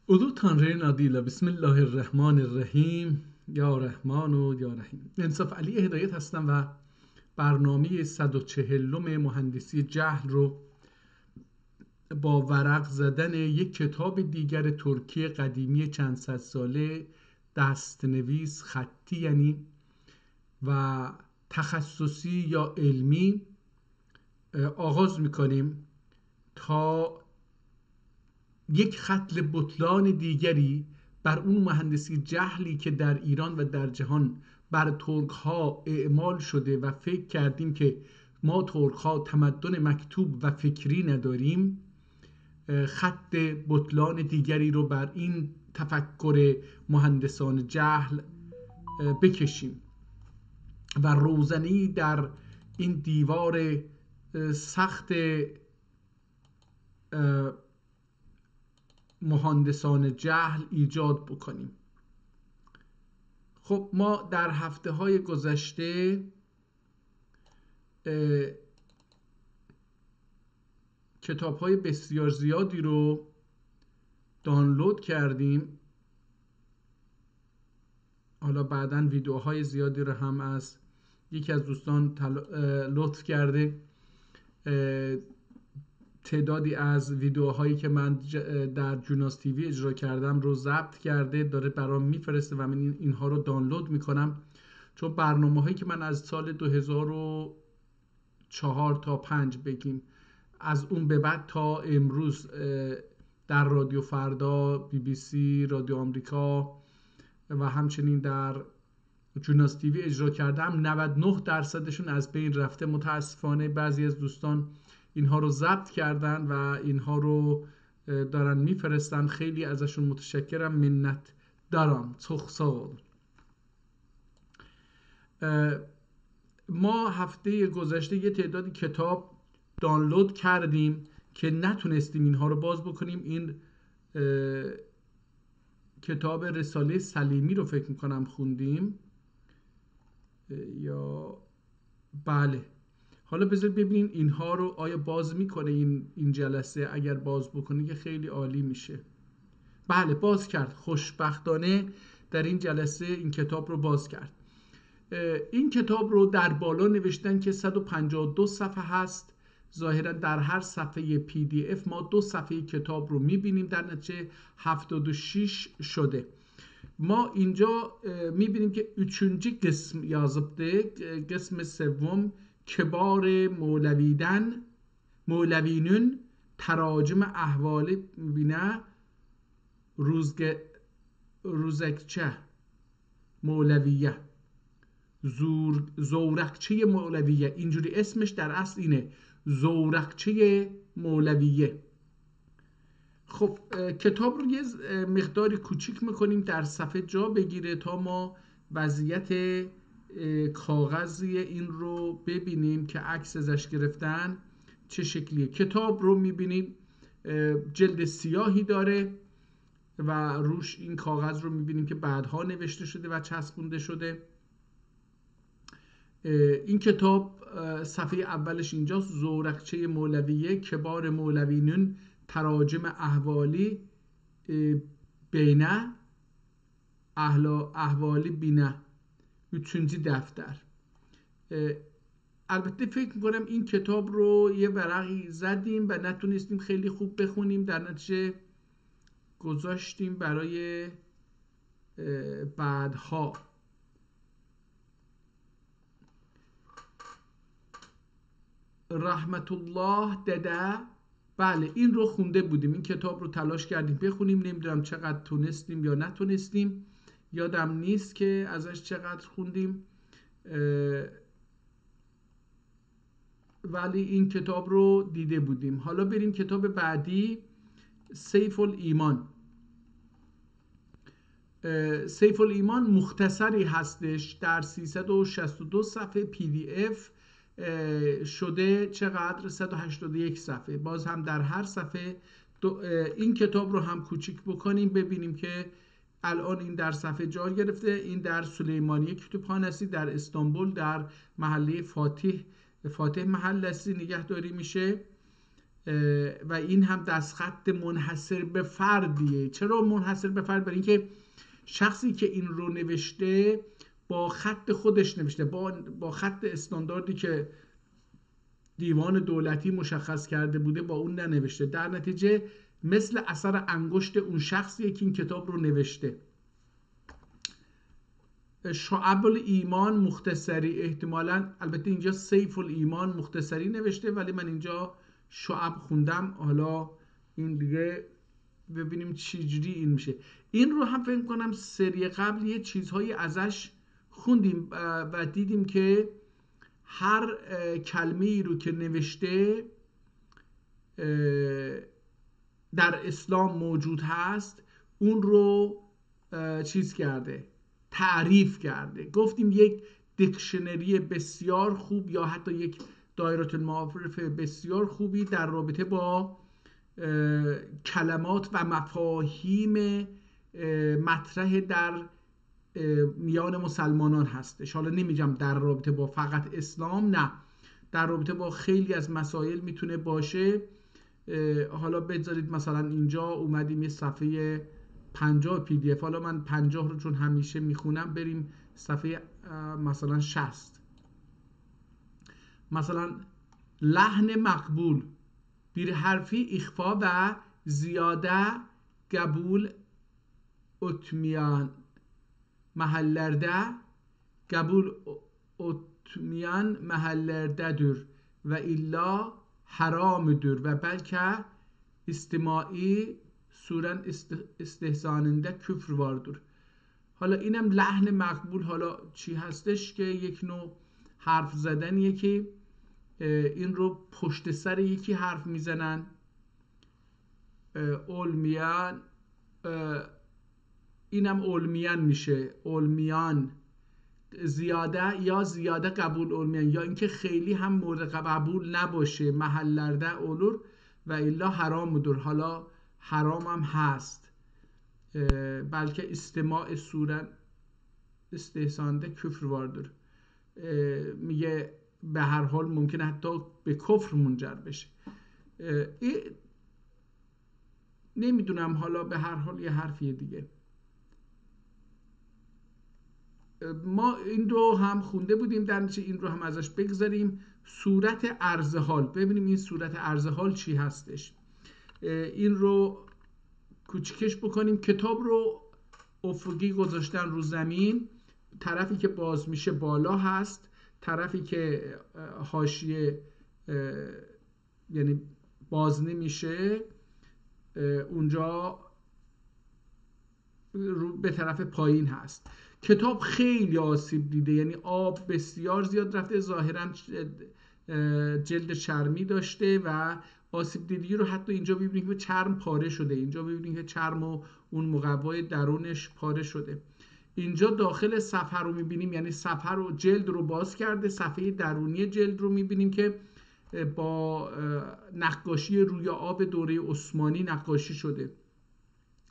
اردوتان ری نادیلا بسم الله الرحمن الرحیم. یا رحمان و یا رحیم. انصاف علی هدایت هستم و برنامه 140 مهندسی جهل رو با ورق زدن یک کتاب دیگر ترکی قدیمی چند صد ساله، دستنویس خطی یعنی و تخصصی یا علمی آغاز میکنیم تا یک خط بطلان دیگری بر اون مهندسی جهلی که در ایران و در جهان بر ترک ها اعمال شده و فکر کردیم که ما ترک ها تمدن مکتوب و فکری نداریم، خط بطلان دیگری رو بر این تفکر مهندسان جهل بکشیم و روزنی در این دیوار سخت مهندسان جهل ایجاد بکنیم. خب ما در هفته های گذشته کتاب های بسیار زیادی رو دانلود کردیم. حالا بعداً ویدیوهای زیادی رو هم از یکی از دوستان لطف کرده تعدادی از ویدیوهایی که من در جوناس تیوی اجرا کردم رو ضبط کرده داره برام میفرسته و من اینها رو دانلود میکنم، چون برنامه هایی که من از سال 2004 تا 5 بگیم از اون به بعد تا امروز در رادیو فردا، بی بی سی، رادیو آمریکا و همچنین در جوناس تیوی اجرا کردم، 99% از بین رفته. متاسفانه بعضی از دوستان اینها رو ضبط کردن و اینها رو دارن میفرستن. خیلی ازشون متشکرم، منت دارم. چخسال ما هفته گذشته یه تعدادی کتاب دانلود کردیم که نتونستیم اینها رو باز بکنیم. این کتاب رساله سلیمی رو فکر میکنم خوندیم یا بله. حالا بذار ببینیم اینها رو آیا باز میکنه این جلسه. اگر باز بکنه که خیلی عالی میشه. بله باز کرد، خوشبختانه در این جلسه این کتاب رو باز کرد. این کتاب رو در بالا نوشتن که 152 صفحه هست. ظاهرا در هر صفحه پی دی اف ما 2 صفحه کتاب رو میبینیم، در نتیجه 76 شده. ما اینجا میبینیم که 3. قسم yazıbdı. قسم سوم کبار مولوی‌نün تراجم احوال بینه روزکچه مولویه، زورقچه مولویه. اینجوری اسمش در اصل اینه، زورقچه مولویه. خب کتاب رو یه مقداری کوچیک میکنیم در صفحه جا بگیره تا ما وضعیت کاغذی این رو ببینیم که عکس ازش گرفتن چه شکلیه. کتاب رو میبینیم جلد سیاهی داره و روش این کاغذ رو میبینیم که بعدها نوشته شده و چسبونده شده. این کتاب صفحه اولش اینجاست، زورقچه مولویه کبار مولوی‌نün تراجم احوالی بینه احوالی بینه 3. دفتر. البته فکر میکنم این کتاب رو یه ورقی زدیم و نتونستیم خیلی خوب بخونیم، در نتیجه گذاشتیم برای بعدها. رحمت الله دده، بله این رو خونده بودیم. این کتاب رو تلاش کردیم بخونیم، نمیدونم چقدر تونستیم یا نتونستیم، یادم نیست که ازش چقدر خوندیم، ولی این کتاب رو دیده بودیم. حالا بریم کتاب بعدی، سیف الایمان. سیف الایمان مختصری هستش، در 362 صفحه پی دی اف شده چقدر؟ 181 صفحه. باز هم در هر صفحه این کتاب رو هم کوچیک بکنیم ببینیم که الان این در صفحه جا گرفته. این در سلیمانیه کتابخانه‌ای در استانبول در محله فاتح محل نگهداری میشه. و این هم دستخط منحصر به فردیه. چرا منحصر به فرد؟ برای اینکه شخصی که این رو نوشته با خط خودش نوشته، با خط استانداردی که دیوان دولتی مشخص کرده بوده با اون ننوشته. در نتیجه مثل اثر انگشت اون شخصیه که این کتاب رو نوشته. شعب الایمان مختصری، احتمالاً البته اینجا سیف الایمان مختصری نوشته ولی من اینجا شعب خوندم. حالا این دیگه ببینیم چجوری این میشه. این رو هم فکر کنم سری قبل یه چیزهایی ازش خوندیم و دیدیم که هر کلمه ای رو که نوشته در اسلام موجود هست اون رو چیز کرده، تعریف کرده. گفتیم یک دیکشنری بسیار خوب یا حتی یک دایره المعارف بسیار خوبی در رابطه با کلمات و مفاهیم مطرح در میان مسلمانان هستش. حالا نمیگم در رابطه با فقط اسلام، نه، در رابطه با خیلی از مسائل میتونه باشه. حالا بذارید مثلا اینجا اومدیم یه صفحه 50 پی دی اف، حالا من 50 رو چون همیشه میخونم بریم صفحه مثلا 60. مثلا لحن مقبول bir harfi ikhfa ve ziyade kabul etmeyen mahallerde kabul etmeyen mahallerdedir ve illa haramıdır ve belki istimai suren istihsanında küfr vardır. حالا اینم لحن مقبول حالا چی هستش؟ که یک نوع حرف زدنیه که این رو پشت سر یکی حرف میزنن. اولمیان، اینم اولمیان میشه، اولمیان زیاده یا زیاده قبول اولمیان، یا اینکه خیلی هم مورد قبول نباشه، محلرده اولور و الا حرام دور، حالا حرام هم هست، بلکه استماع سورن استحسانده کفر واردور. میگه به هر حال ممکنه حتی به کفر منجر بشه. نمیدونم، حالا به هر حال یه حرفیه دیگه. ما این رو هم خونده بودیم، در نتیجه این رو هم ازش بگذاریم. صورت عرض حال، ببینیم این صورت عرض حال چی هستش. این رو کوچکش بکنیم. کتاب رو افقی گذاشتن رو زمین، طرفی که باز میشه بالا هست، طرفی که حاشیه یعنی باز نمیشه اونجا رو به طرف پایین هست. کتاب خیلی آسیب دیده، یعنی آب بسیار زیاد رفته، ظاهرا جلد چرمی داشته و آسیب دیدگی رو حتی اینجا ببینید که چرم پاره شده، اینجا ببینید که چرم و اون مقوای درونش پاره شده. اینجا داخل صفحه رو میبینیم، یعنی صفحه رو جلد رو باز کرده، صفحه درونی جلد رو میبینیم که با نقاشی روی آب دوره عثمانی نقاشی شده.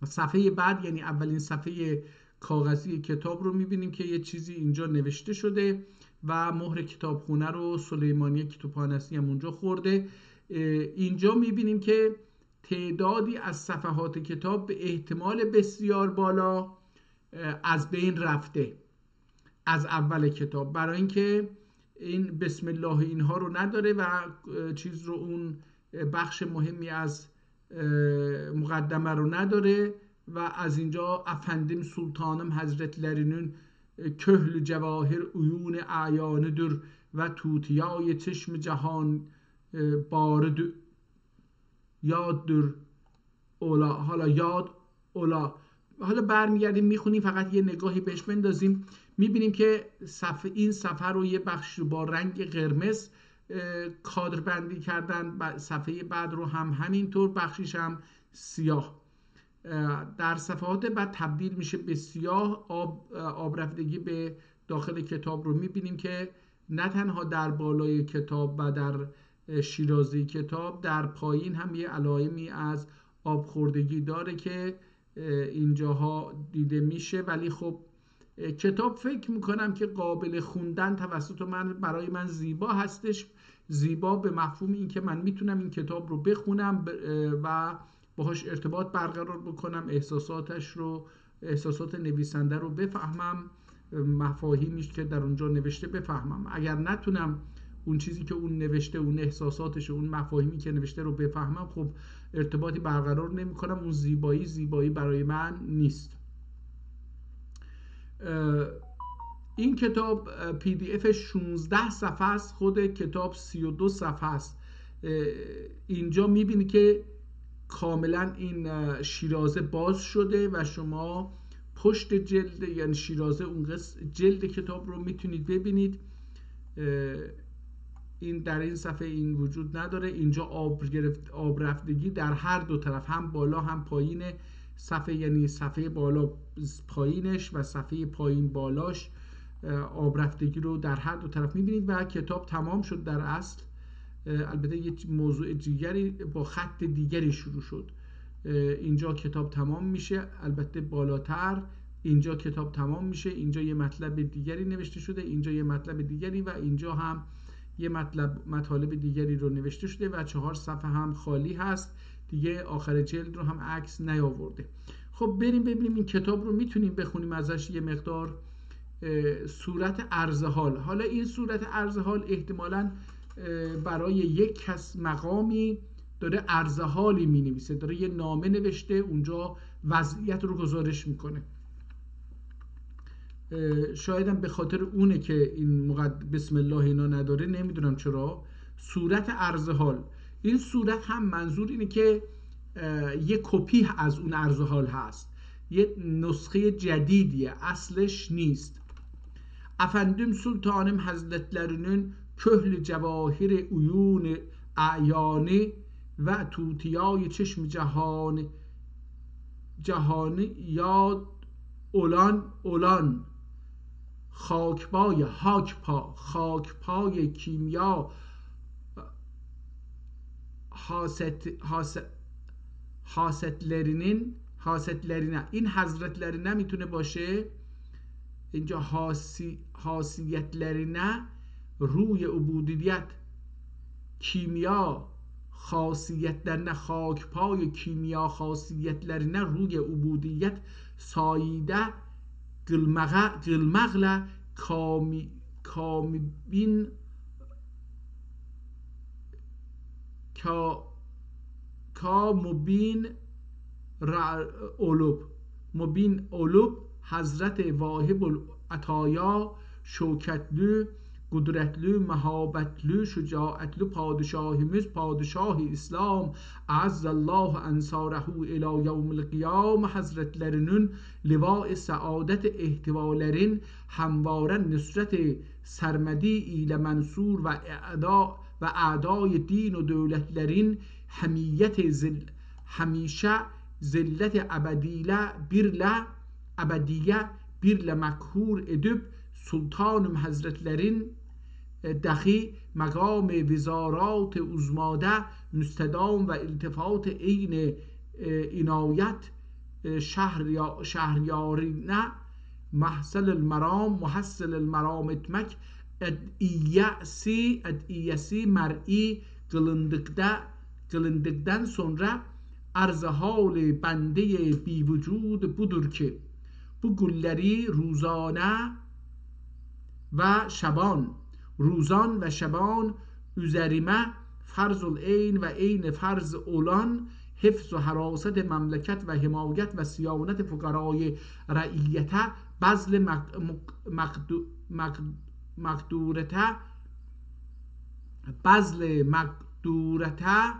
صفحه بعد یعنی اولین صفحه کاغذی کتاب رو میبینیم که یه چیزی اینجا نوشته شده و مهر کتابخونه رو سلیمانی کتابخانه‌ای هم اونجا خورده. اینجا میبینیم که تعدادی از صفحات کتاب به احتمال بسیار بالا از بین رفته از اول کتاب، برای اینکه این بسم الله اینها رو نداره و چیز رو، اون بخش مهمی از مقدمه رو نداره و از اینجا افندیم سلطانم حضرتlerinin کهل جواهر عیون اعیانıdır و توتیای چشم جهان بارد یادdır اولا. حالا یاد اولا، حالا برمیگردیم میخونیم، فقط یه نگاهی بهش بندازیم. میبینیم که این صفحه رو یه بخش با رنگ قرمز کادر بندی کردن، صفحه بعد رو هم همینطور، بخشیش هم سیاه. در صفحات بعد تبدیل میشه به سیاه. آب رفتگی به داخل کتاب رو میبینیم که نه تنها در بالای کتاب و در شیرازی کتاب، در پایین هم یه علائمی از آب خوردگی داره که اینجاها دیده میشه. ولی خب کتاب فکر میکنم که قابل خوندن توسط من، برای من زیبا هستش. زیبا به مفهوم این که من میتونم این کتاب رو بخونم و باهاش ارتباط برقرار بکنم، احساسات نویسنده رو بفهمم، مفاهیمیش که در اونجا نوشته بفهمم. اگر نتونم اون چیزی که اون نوشته، اون احساساتش، اون مفاهیمی که نوشته رو بفهمم، خب ارتباطی برقرار نمی کنم، اون زیبایی برای من نیست. این کتاب پی دی اف 16 صفحه است، خود کتاب 32 صفحه است. اینجا میبینی که کاملا این شیرازه باز شده و شما پشت جلد، یعنی شیرازه اون جلد کتاب رو میتونید ببینید. این در این صفحه این وجود نداره. اینجا آب رفتگی در هر دو طرف، هم بالا هم پایین صفحه، یعنی صفحه بالا پایینش و صفحه پایین بالاش آب رفتگی رو در هر دو طرف میبینید. و کتاب تمام شد در اصل. البته یه موضوع دیگری با خط دیگری شروع شد. اینجا کتاب تمام میشه، البته بالاتر اینجا کتاب تمام میشه، اینجا یه مطلب دیگری نوشته شده، اینجا یه مطلب دیگری و اینجا هم یه مطالب دیگری رو نوشته شده و 4 صفحه هم خالی هست دیگه. آخر جلد رو هم عکس نیاورده. خب بریم ببینیم این کتاب رو میتونیم بخونیم ازش یه مقدار. صورت عرض حال. حالا این صورت عرض حال احتمالاً برای یک کس مقامی داره عرض حالی می نویسه، داره یه نامه نوشته، اونجا وضعیت رو گزارش میکنه. شاید هم به خاطر اونه که این بسم الله اینا نداره، نمیدونم چرا. صورت عرض حال، این صورت هم منظور اینه که یه کپی از اون عرض حال هست، یه نسخه جدیدیه، اصلش نیست. Efendim Sultanım Hazretlerinin köhlü cevahir uyun a'yani ve tutiyay çeşm cehani yad olan خاکپای کیمیا حاستlerine این حضرتlerine میتونه باشه. اینجا حاسیتlerine روی عبودیت، کیمیا خاصیتlerine خاکپای کیمیا خاصیتlerine روی عبودیت ساییده قلمغل کامبین مبین اولوب حضرت واهب العطایا شوکتلو قدرتلو مهابتلو شجاعتلو پادشاه اسلام اعز الله انصاره الى یوم القیام حضرتlerinin لواء سعادت احتوالرین هموارن نصرت سرمدی ایل منصور و اعدای دین و دولتlerin همیشه ذلت ابدیه birle مقهور edip sultanım hazretlerin dahi مقام وزارات uzmada müstedam ve iltifat eyni inayet şehriyarine محصل المرام etmek ediyesi mer'i kılındıktan sonra arz-ı hal bende bi vücud budur ki bu gülleri روزان و شبان üzerime farzul این و این فرض olan حفظ و حراست مملکت و حمایت و صیانت فقرای رعیته بذل مقدورته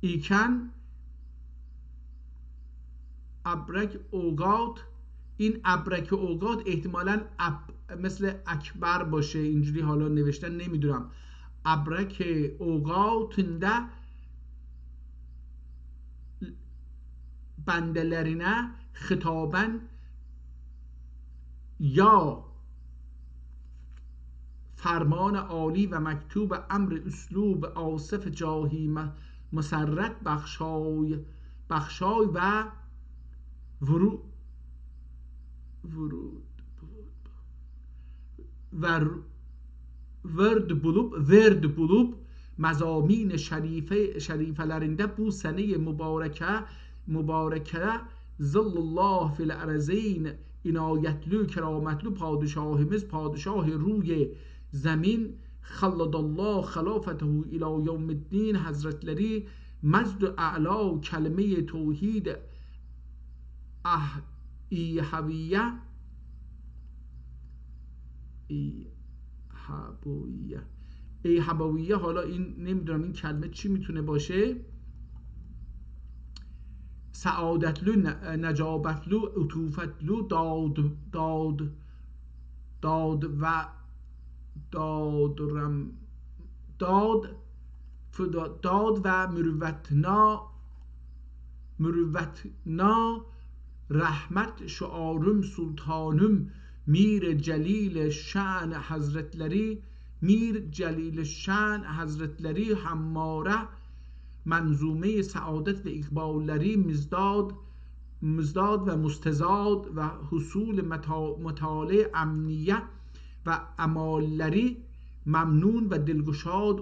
ایکن ابرک اوقات. این ابرک اوقات احتمالاً مثل اکبر باشه، اینجوری حالا نوشتن نمیدونم. ابرک اوقاتنده بندلرینه خطابن یا فرمان عالی و مکتوب امر اسلوب آصف جاهی مسرت بخشای و ورد bulup مزامین şerifelerinde bu sene-i mübareke zillallah fil arzeyn inayetli kerametli padişahımız padişah ruy zemin halladallah halafetehu ila yevmiddin hazretleri mecd a'la kelime tevhid ایحویه ایحبویه حالا این نمیدونم این کلمه چی میتونه باشه سعادتلو نجابتلو عطوفتلو داد و مروتنا رحمت شعارم سلطانم میر جلیل شأن حضرتلری هماره منظومه سعادت و اقباللری مزداد و مستزاد و حصول مطالع امنیه و اماللری ممنون و دلگشاد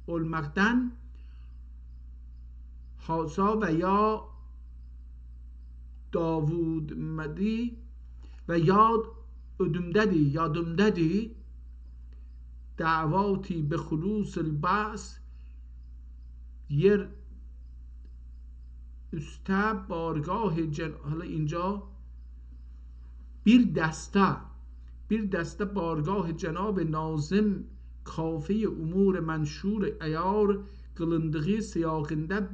المقدن حاسا و یا داوود مدی و یاد ادمددی دعواتی به خلوص البعث یر استه بارگاه حالا اینجا bir deste بارگاه جناب ناظم کافی امور منشور ایار قلندگی سیاقنده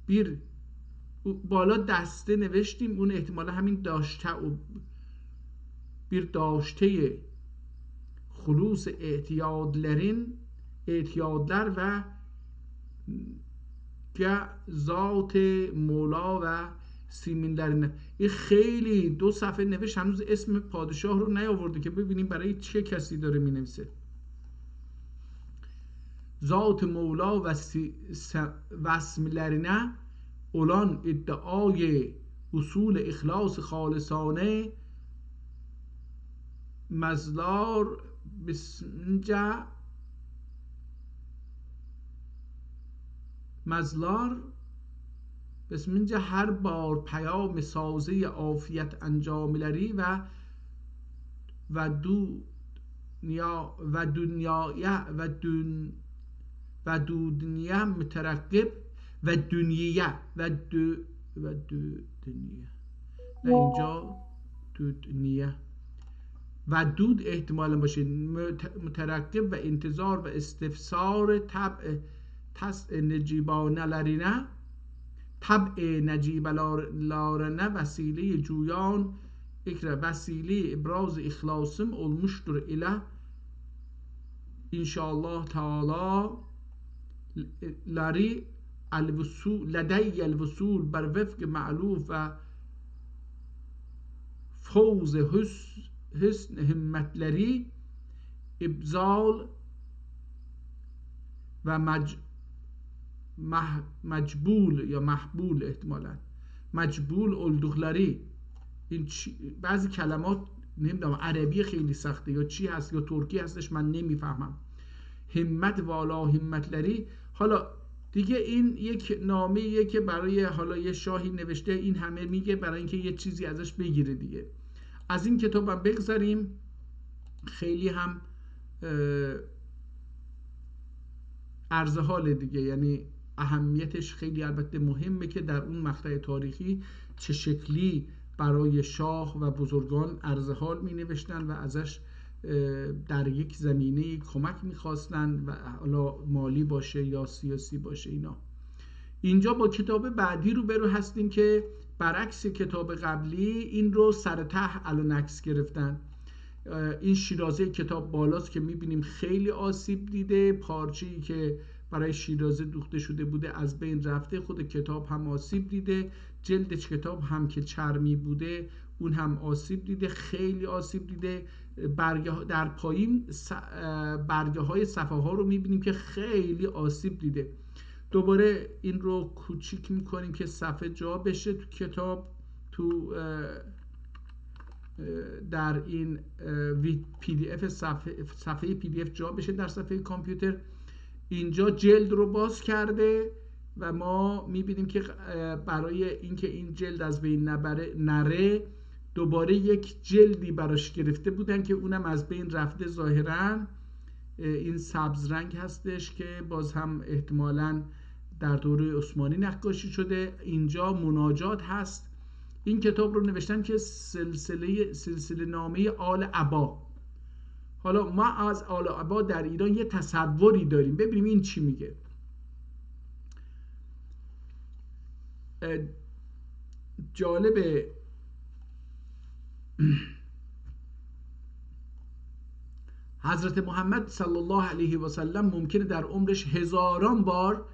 bir بالا دسته نوشتیم اون احتمالا همین داشته و bir داشته خلوص اعتیادler و ذات مولا و سیمینلرین. این خیلی 2 صفحه نوشت هنوز اسم پادشاه رو نیاورده که ببینیم برای چه کسی داره می نویسه. ذات مولا و وسملرینه olan ادعای اصول اخلاص خالصانه مزلار بسمنجا هر بار پیام سازه عافیت انجاملری و دنیا مترقب و دنیا نه اینجا دنیا و دود احتمالا باشه مترقب و انتظار و استفسار طبع نجیبانه لرینه طبع نجیب لارنه وسیله جویان وسیله ابراز اخلاصم olmuştur ile inşallah Teala لری لدی الوصول بر وفق معلوف و فوز حسن همتلری ابزال و مجبول یا محبول احتمالا مجبول اولدوخلری. این بعضی کلمات نمیدونم عربی خیلی سخته یا چی هست یا ترکی هستش من نمیفهمم. همت والا همتلری. حالا دیگه این یک نامه‌ایه که برای حالا یه شاهی نوشته این همه میگه برای اینکه یه چیزی ازش بگیره دیگه. از این کتاب هم بگذاریم. خیلی هم عرض حال دیگه، یعنی اهمیتش خیلی البته مهمه که در اون مقطع تاریخی چه شکلی برای شاه و بزرگان عرض حال می نوشتن و ازش در یک زمینه کمک می خواستن و حالا مالی باشه یا سیاسی باشه. اینجا با کتاب بعدی رو برو هستیم که برعکس کتاب قبلی این رو سر ته الان عکس گرفتن. این شیرازه کتاب بالاست که میبینیم خیلی آسیب دیده، پارچه‌ای که برای شیرازه دوخته شده بوده از بین رفته، خود کتاب هم آسیب دیده، جلد کتاب هم که چرمی بوده اون هم آسیب دیده، خیلی آسیب دیده. در پایین برگه های صفحه ها رو میبینیم که خیلی آسیب دیده. دوباره این رو کوچیک میکنیم که صفحه جا بشه تو کتاب، تو در این پی دی اف صفحه پی دی اف جا بشه در صفحه کامپیوتر. اینجا جلد رو باز کرده و ما میبینیم که برای اینکه این جلد از بین نره دوباره یک جلدی براش گرفته بودن که اونم از بین رفته. ظاهراً این سبز رنگ هستش که باز هم احتمالاً در دوره عثمانی نقاشی شده. اینجا مناجات هست. این کتاب رو نوشتن که سلسله نامه آل عبا. حالا ما از آل عبا در ایران یه تصوری داریم، ببینیم این چی میگه. جالبه حضرت محمد صلی الله علیه و سلم ممکنه در عمرش هزاران بار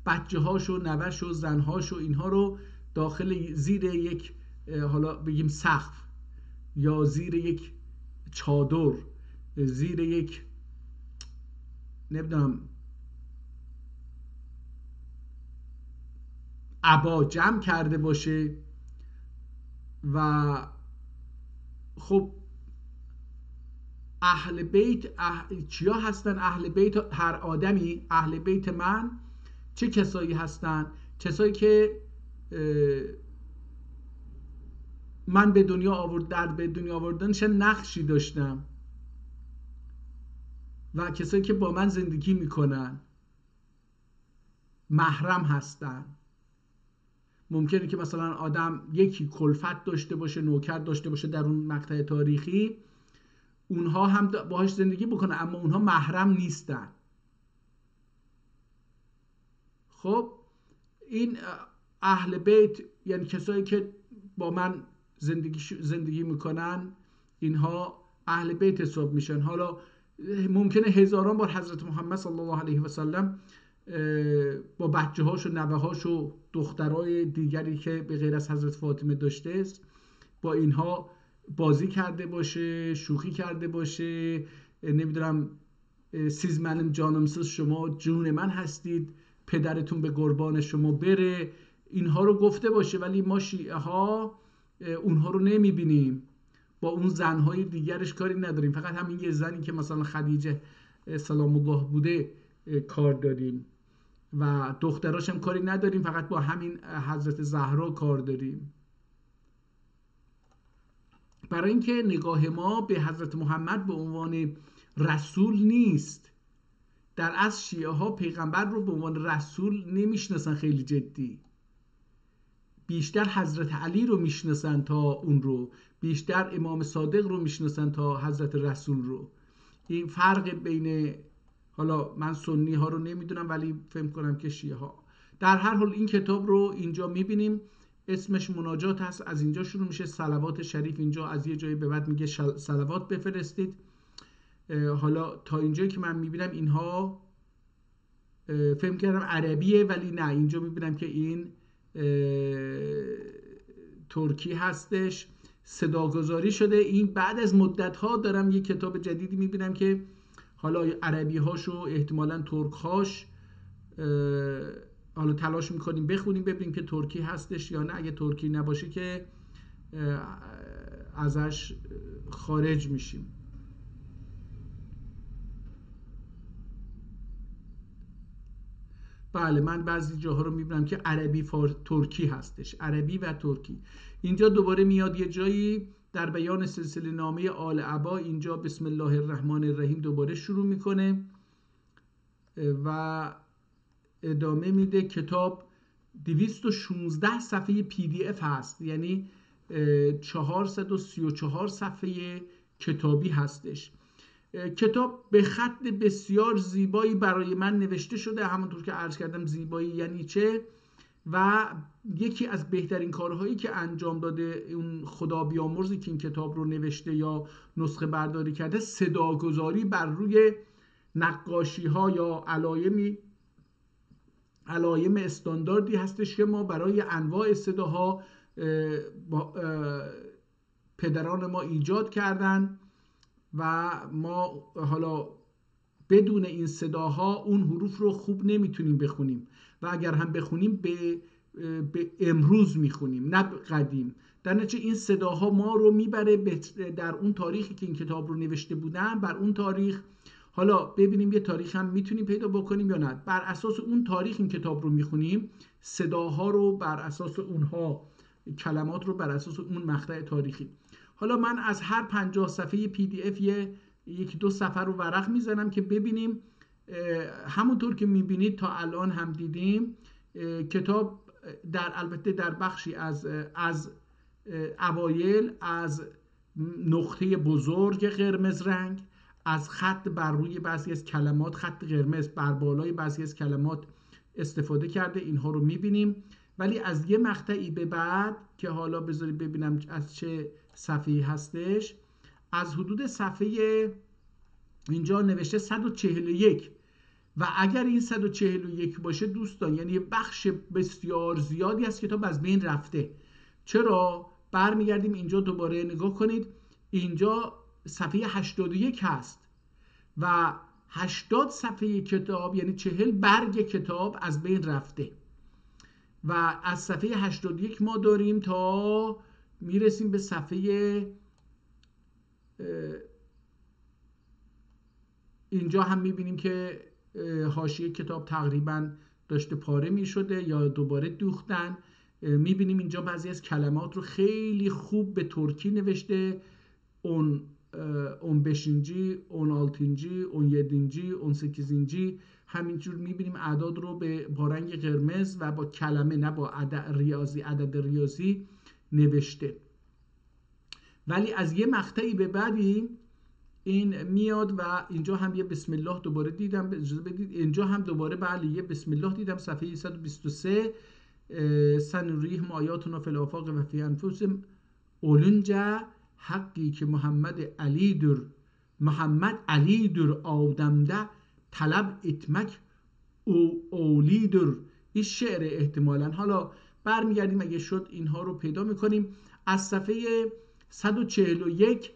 بچه هاشو، نوه‌شو، زنهاشو اینها رو داخل زیر یک حالا بگیم سقف یا زیر یک چادر، زیر یک نمیدونم عبا جمع کرده باشه. و خب اهل بیت چیا هستن؟ اهل بیت هر آدمی، اهل بیت من چه کسایی هستن؟ کسایی که من به دنیا آوردنشن نقشی داشتم و کسایی که با من زندگی میکنن محرم هستن. ممکنه که مثلا آدم یکی کلفت داشته باشه، نوکر داشته باشه در اون مقطع تاریخی، اونها هم باهاش زندگی بکنه اما اونها محرم نیستن. خب این اهل بیت یعنی کسایی که با من زندگی میکنن، اینها اهل بیت حساب میشن. حالا ممکنه هزاران بار حضرت محمد صلی الله علیه و سلم با بچه هاش و نوه هاش و دخترای دیگری که به غیر از حضرت فاطمه داشته است با اینها بازی کرده باشه، شوخی کرده باشه، نمیدونم siz benim canımsız شما جون من هستید، پدرتون به قربان شما بره، اینها رو گفته باشه. ولی ما شیعه ها اونها رو نمیبینیم، با اون زنهای دیگرش کاری نداریم، فقط همین یه زنی که مثلا خدیجه سلام الله بوده کار داریم و دختراش هم کاری نداریم، فقط با همین حضرت زهرا کار داریم. برای اینکه نگاه ما به حضرت محمد به عنوان رسول نیست. در اصل شیعه ها پیغمبر رو به عنوان رسول نمیشناسن خیلی جدی، بیشتر حضرت علی رو میشناسن تا اون رو، بیشتر امام صادق رو میشناسن تا حضرت رسول رو. این فرق بین، حالا من سنی ها رو نمیدونم ولی فهم کنم که شیعه ها. در هر حال این کتاب رو اینجا میبینیم، اسمش مناجات هست، از اینجا شروع میشه. صلوات شریف اینجا از یه جایی به بعد میگه صلوات بفرستید. حالا تا اینجایی که من میبینم اینها فهم کردم عربیه، ولی نه، اینجا میبینم که این ترکی هستش، صداگذاری شده. این بعد از مدت ها دارم یه کتاب جدیدی میبینم که حالا عربی هاش و احتمالاً ترک هاش حالا تلاش میکنیم بخونیم ببینیم که ترکی هستش یا نه. اگه ترکی نباشه که ازش خارج میشیم. بله من بعضی جاها رو میبینم که عربی ترکی هستش، عربی و ترکی. اینجا دوباره میاد یه جایی در بیان سلسله نامه آل عبا، اینجا بسم الله الرحمن الرحیم دوباره شروع میکنه و ادامه میده. کتاب 216 صفحه پی دی اف هست، یعنی 434 صفحه کتابی هستش. کتاب به خط بسیار زیبایی برای من نوشته شده، همونطور که عرض کردم زیبایی یعنی چه. و یکی از بهترین کارهایی که انجام داده اون خدا بیامرزی که این کتاب رو نوشته یا نسخه برداری کرده، صداگذاری بر روی نقاشی ها یا علایم استانداردی هستش که ما برای انواع صداها پدران ما ایجاد کردن و ما حالا بدون این صداها اون حروف رو خوب نمیتونیم بخونیم و اگر هم بخونیم به امروز میخونیم نه قدیم. در نتیجه این صداها ما رو میبره در اون تاریخی که این کتاب رو نوشته بودن، بر اون تاریخ. حالا ببینیم یه تاریخ هم میتونیم پیدا بکنیم یا نه. بر اساس اون تاریخ این کتاب رو میخونیم، صداها رو بر اساس اونها، کلمات رو بر اساس اون مقطع تاریخی. حالا من از هر 50 صفحه PDF یک دو صفحه رو ورق میزنم که ببینیم. همونطور که میبینید تا الان هم دیدیم کتاب البته در بخشی از اوایل از نقطه بزرگ قرمز رنگ، از خط بر روی بعضی از کلمات، خط قرمز بر بالای بعضی از کلمات استفاده کرده، اینها رو میبینیم. ولی از یه مقطعی به بعد که حالا بذارید ببینم از چه صفحه‌ای هستش، از حدود صفحه اینجا نوشته 141 و اگر این 141 باشه دوستان یعنی یه بخش بسیار زیادی از کتاب از بین رفته. چرا؟ برمیگردیم اینجا دوباره نگاه کنید، اینجا صفحه 81 هست و 80 صفحه کتاب یعنی 40 برگ کتاب از بین رفته و از صفحه 81 ما داریم تا میرسیم به صفحه اینجا هم میبینیم که حاشیه کتاب تقریبا داشته پاره میشده یا دوباره دوختن. میبینیم اینجا بعضی از کلمات رو خیلی خوب به ترکی نوشته، اون بشینجی، اون آلتینجی، اون یدینجی، اون سکیزینجی. همینجور میبینیم اعداد رو با رنگ قرمز و با کلمه نه با عدد ریاضی نوشته. ولی از یه مقطعی به بعدی این میاد و اینجا هم یه بسم الله دوباره دیدم، اجازه بدید اینجا هم دوباره بله یه بسم الله دیدم، صفحه 123 سنریهم آیاتنا فی الآفاق و فی انفسهم اولنجا حقی که محمد علی در آدمده طلب اتمک اولی در. این شعر احتمالا. حالا برمیگردیم اگه شد اینها رو پیدا میکنیم. از صفحه 141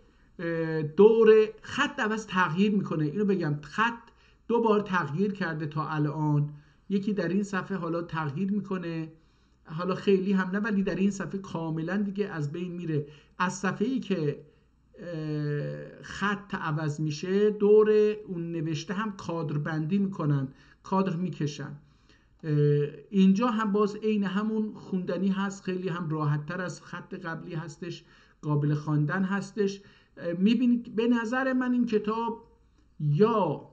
دور خط عوض تغییر میکنه. اینو بگم خط 2 بار تغییر کرده تا الان. یکی در این صفحه حالا تغییر میکنه، حالا خیلی هم نه ولی در این صفحه کاملا دیگه از بین میره. از صفحه‌ای که خط عوض میشه دور اون نوشته هم کادر بندی میکنن، کادر میکشن. اینجا هم باز عین همون خوندنی هست، خیلی هم راحت تر از خط قبلی هستش، قابل خواندن هستش. میبینید به نظر من این کتاب یا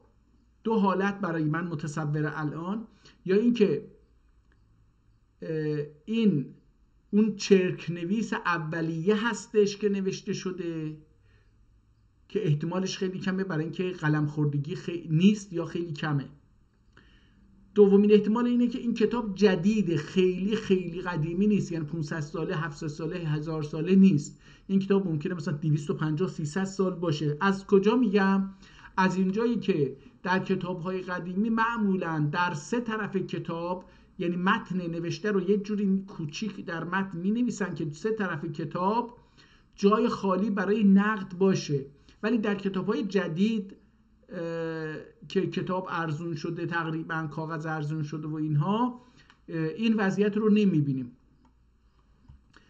2 حالت برای من متصوره الان، یا اینکه این اون چرک نویس اولیه هستش که نوشته شده که احتمالش خیلی کمه برای اینکه قلم خوردگی نیست یا خیلی کمه. دومین احتمال اینه که این کتاب جدیده، خیلی خیلی قدیمی نیست، یعنی 500 ساله 700 ساله 1000 ساله نیست. این کتاب ممکنه مثلا 250 300 سال باشه. از کجا میگم؟ از اینجایی که در کتاب‌های قدیمی معمولاً در 3 طرف کتاب، یعنی متن نوشته رو یه جوری کوچیک در متن می‌نویسن که 3 طرف کتاب جای خالی برای نقد باشه. ولی در کتاب‌های جدید که کتاب ارزون شده، تقریبا کاغذ ارزون شده و اینها، این وضعیت رو نمی‌بینیم.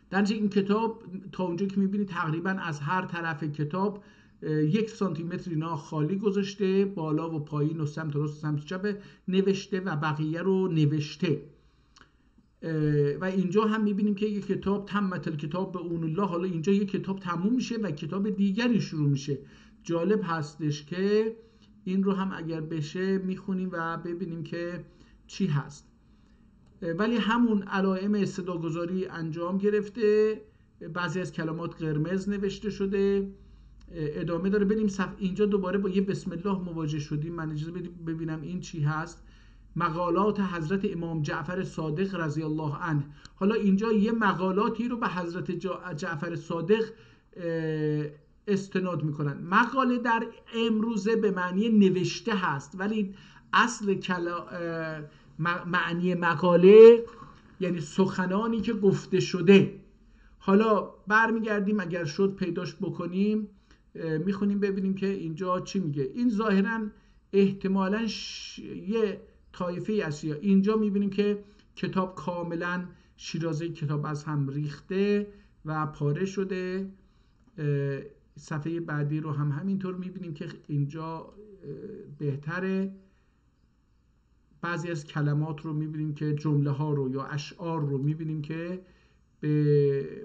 در نتیجه این کتاب تا اونجا که می‌بینید تقریبا از هر طرف کتاب 1 سانتی متر خالی گذاشته، بالا و پایین و سمت راست و سمت چپ نوشته و بقیه رو نوشته. و اینجا هم میبینیم که یک کتاب تمت الکتاب به اون الله، حالا اینجا یک کتاب تموم میشه و کتاب دیگری شروع میشه. جالب هستش که این رو هم اگر بشه میخونیم و ببینیم که چی هست. ولی همون علائم صداگذاری انجام گرفته، بعضی از کلمات قرمز نوشته شده. ادامه داره. بریم اینجا دوباره با یه بسم الله مواجه شدیم. من اجازه بدید ببینم این چی هست. مقالات حضرت امام جعفر صادق رضی الله عنه. حالا اینجا یه مقالاتی رو به حضرت جعفر صادق استناد میکنن. مقاله در امروزه به معنی نوشته هست، ولی اصل معنی مقاله یعنی سخنانی که گفته شده. حالا برمیگردیم اگر شد پیداش بکنیم، میخونیم ببینیم که اینجا چی میگه. این ظاهرا احتمالاً یه طایفه است. اینجا میبینیم که کتاب کاملا شیرازه کتاب از هم ریخته و پاره شده. صفحه بعدی رو هم همینطور میبینیم که اینجا بهتره. بعضی از کلمات رو میبینیم که جمله ها رو یا اشعار رو میبینیم که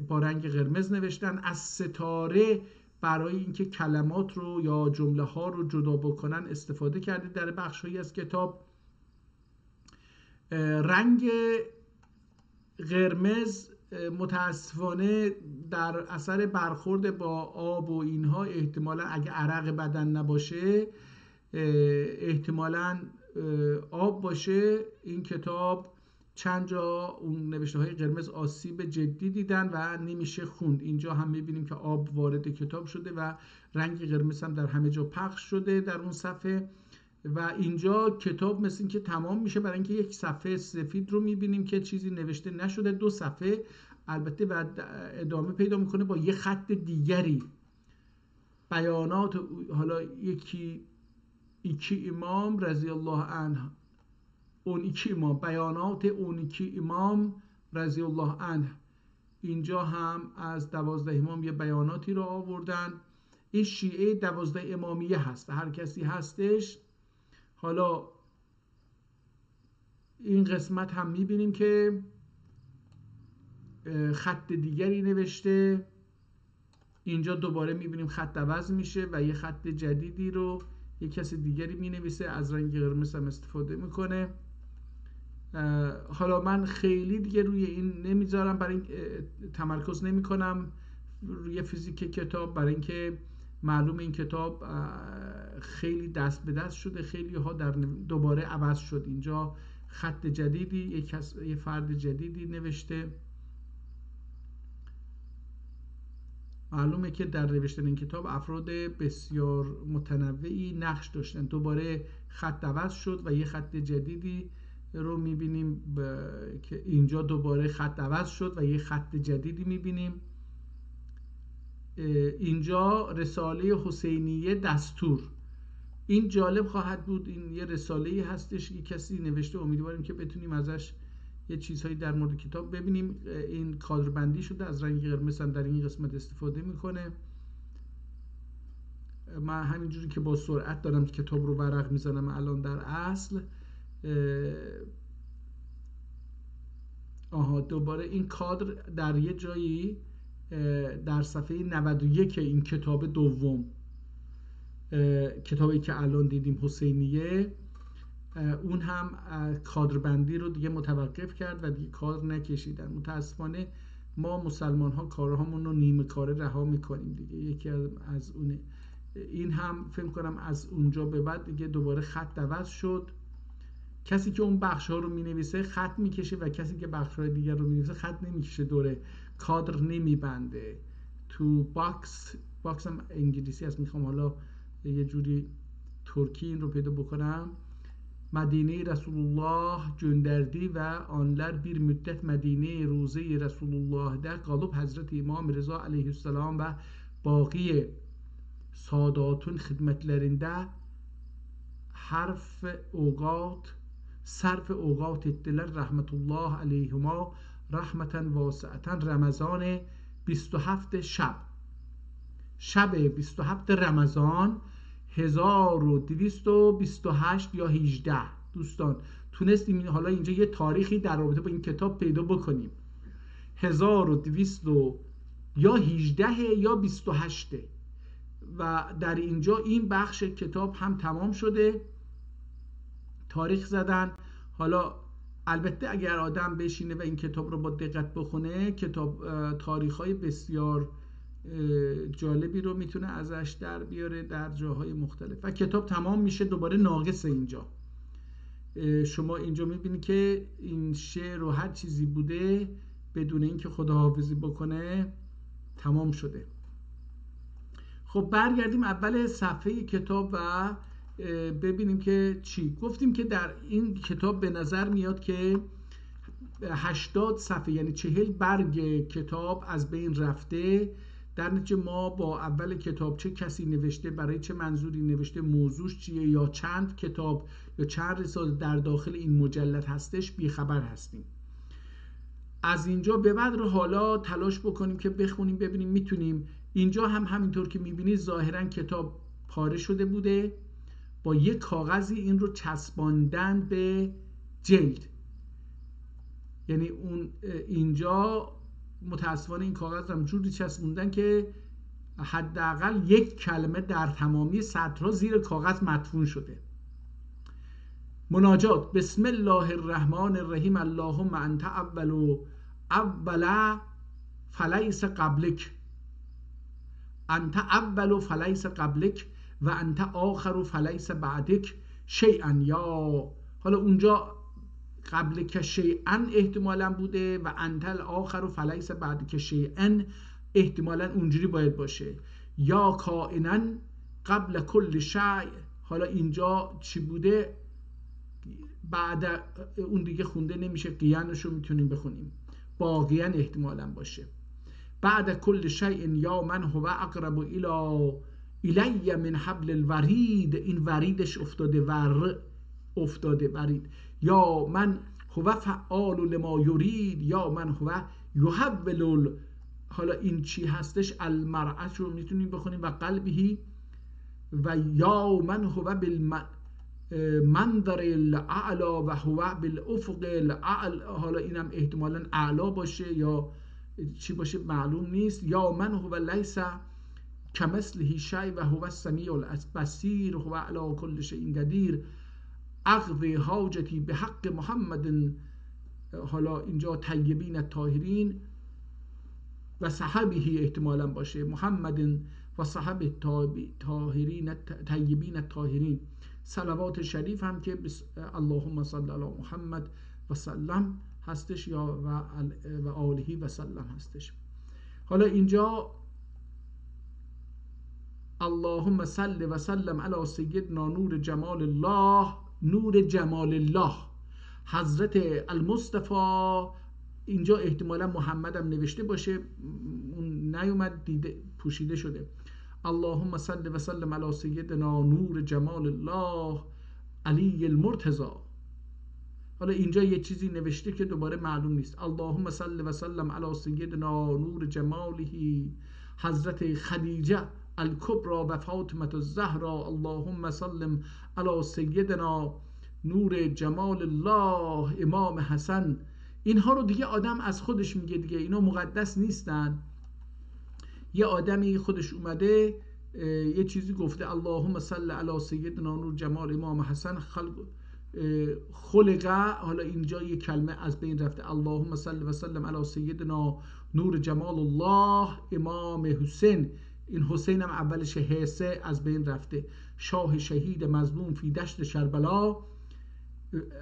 با رنگ قرمز نوشتن. از ستاره برای اینکه کلمات رو یا جمله ها رو جدا بکنن استفاده کرده در بخش هایی از کتاب. رنگ قرمز متاسفانه در اثر برخورد با آب و اینها احتمالا اگه عرق بدن نباشه احتمالا آب باشه. این کتاب چند جا اون نوشته های قرمز آسیب جدی دیدن و نمیشه خوند. اینجا هم میبینیم که آب وارد کتاب شده و رنگ قرمز هم در همه جا پخش شده در اون صفحه و اینجا کتاب مثل این که تمام میشه، برای اینکه یک صفحه سفید رو میبینیم که چیزی نوشته نشده. 2 صفحه البته بعد ادامه پیدا میکنه با یه خط دیگری بیانات. حالا یکی امام رضی الله عنه، اون یکی امام، بیانات اون یکی امام رضی الله عنه. اینجا هم از 12 امام یه بیاناتی رو آوردن. این شیعه 12 امامیه هست و هر کسی هستش. حالا این قسمت هم میبینیم که خط دیگری نوشته. اینجا دوباره میبینیم خط عوض میشه و یه خط جدیدی رو یه کسی دیگری مینویسه، از رنگ قرمز هم استفاده میکنه. حالا من خیلی دیگه روی این نمیذارم، برای این تمرکز نمی کنم روی فیزیک کتاب، برای اینکه معلوم این کتاب خیلی دست به دست شده، خیلی ها دوباره عوض شد. اینجا خط جدیدی یه فرد جدیدی نوشته. معلومه که در نوشتن این کتاب افراد بسیار متنوعی نقش داشتن. دوباره خط عوض شد و یه خط جدیدی رو میبینیم که اینجا دوباره خط عوض شد و یه خط جدیدی میبینیم. اینجا رساله حسینیه دستور، این جالب خواهد بود. این یه رساله‌ای هستش که کسی نوشته، امیدواریم که بتونیم ازش یه چیزهایی در مورد کتاب ببینیم. این کادر بندی شده، از رنگ قرمز هم در این قسمت استفاده میکنه. من همینجوری که با سرعت دارم کتاب رو ورق میزنم الان در اصل. دوباره این کادر در یه جایی در صفحه 91 این کتاب دوم، کتابی که الان دیدیم حسینیه، اون هم کادر بندی رو دیگه متوقف کرد و دیگه کادر نکشیدن. متاسفانه ما مسلمان ها کارهامون رو نیمه کاره رها میکنیم دیگه. یکی از اونه. این هم فکر کنم از اونجا به بعد دیگه دوباره خط عوض شد. کسی که اون بخش ها رو می نویسه خط میکشه و کسی که بخش های دیگر رو می نویسه خط نمیکشه، دوره کادر نمیبنده. تو باکس هم انگلیسی هست، میخوام حالا یه جوری ترکی این رو پیدا بکنم. Medine Resulullah gönderdi və onlar bir müddət Medine-i Ruze-i Resulullah'da qalıb Həzrət İmam Rıza aleyhisselam və baqi sadatun xidmətlərində sərf اوقات etdilər rəhmətullah aleyhima rəhmətən vasiətən. Ramazan 27 شب 27 رمضان 1228 یا 18 دوستان تونستیم حالا اینجا یه تاریخی در رابطه با این کتاب پیدا بکنیم. 1200 یا 18 یا 28 و در اینجا این بخش کتاب هم تمام شده. تاریخ زدن. حالا البته اگر آدم بشینه و این کتاب رو با دقت بخونه، کتاب تاریخ‌های بسیار جالبی رو میتونه ازش در بیاره در جاهای مختلف و کتاب تمام میشه. دوباره ناقص اینجا شما اینجا میبینید که این شعر و هر چیزی بوده بدون اینکه خداحافظی بکنه تمام شده. خب برگردیم اول صفحه کتاب و ببینیم که چی گفتیم. که در این کتاب به نظر میاد که 80 صفحه یعنی 40 برگ کتاب از بین رفته. در نتیجه ما با اول کتاب چه کسی نوشته، برای چه منظوری نوشته، موضوعش چیه، یا چند کتاب یا چند رساله در داخل این مجلد هستش بیخبر هستیم. از اینجا به بعد رو حالا تلاش بکنیم که بخونیم ببینیم میتونیم. اینجا هم همینطور که میبینید ظاهرا کتاب پاره شده بوده، با یک کاغذی این رو چسباندن به جلد، یعنی اون اینجا متاسفانه این کاغذ هم جوری چسبوندن که حداقل یک کلمه در تمامی سطرها زیر کاغذ مدفون شده. مناجات: بسم الله الرحمن الرحیم اللهم انت اول فلیس قبلک، انت اول فلیس قبلک و انت آخر فلیس بعدک شیئا. یا حالا اونجا قبلک شیئا احتمالا بوده و انت الاخر فلیس بعدک شیئا احتمالا اونجوری باید باشه. یا کائنا قبل کل شیء، حالا اینجا چی بوده بعد اون دیگه خونده نمیشه، قیانشو میتونیم بخونیم، باقیاً احتمالاً باشه. بعد کل شیء یا من هو اقرب الی من حبل الورید، این وریدش افتاده ورید. یا من هو فعال لما یرید، یا من هو یحول. حالا این چی هستش؟ المرأة رو میتونیم بخونیم و قلبه، و یا من هو منظر الاعلا و هو بالافق الاعلا. حالا اینم احتمالاً اعلا باشه یا چی باشه معلوم نیست. یا من هو لیس کمثله شیء و هو السمیع البصیر هو علی کل شیء قدیر اقضی حاجتی به حق محمد. حالا اینجا طیبین الطاهرین و صحبه احتمالاً باشه، محمد و صحب طاهرین طیبین الطاهرین. صلوات شریف هم که اللهم صل علی محمد و سلم هستش، یا و آله و سلم هستش. حالا اینجا اللهم صل و سلم علی سیدنا نور جمال الله، نور جمال الله حضرت المصطفى. اینجا احتمالا محمد هم نوشته باشه، اون نیومد دیده پوشیده شده. اللهم صل و سلم علی سیدنا نور جمال الله علی المرتضی. حالا اینجا یه چیزی نوشته که دوباره معلوم نیست. اللهم صل و سلم علی سیدنا نور جماله حضرت خدیجه الکبرى و فاطمه الزهرا. اللهم سلم علی سیدنا نور جمال الله امام حسن. اینها رو دیگه آدم از خودش میگه دیگه، اینا مقدس نیستن. یه آدمی خودش اومده یه چیزی گفته اللهم صل علی سیدنا نور جمال امام حسن خلقه. حالا اینجا یه کلمه از بین رفته. اللهم صل و سلم علی سیدنا نور جمال الله امام حسین. این حسین هم اولش حسه از بین رفته. شاه شهید مظلوم فی دشت کربلا.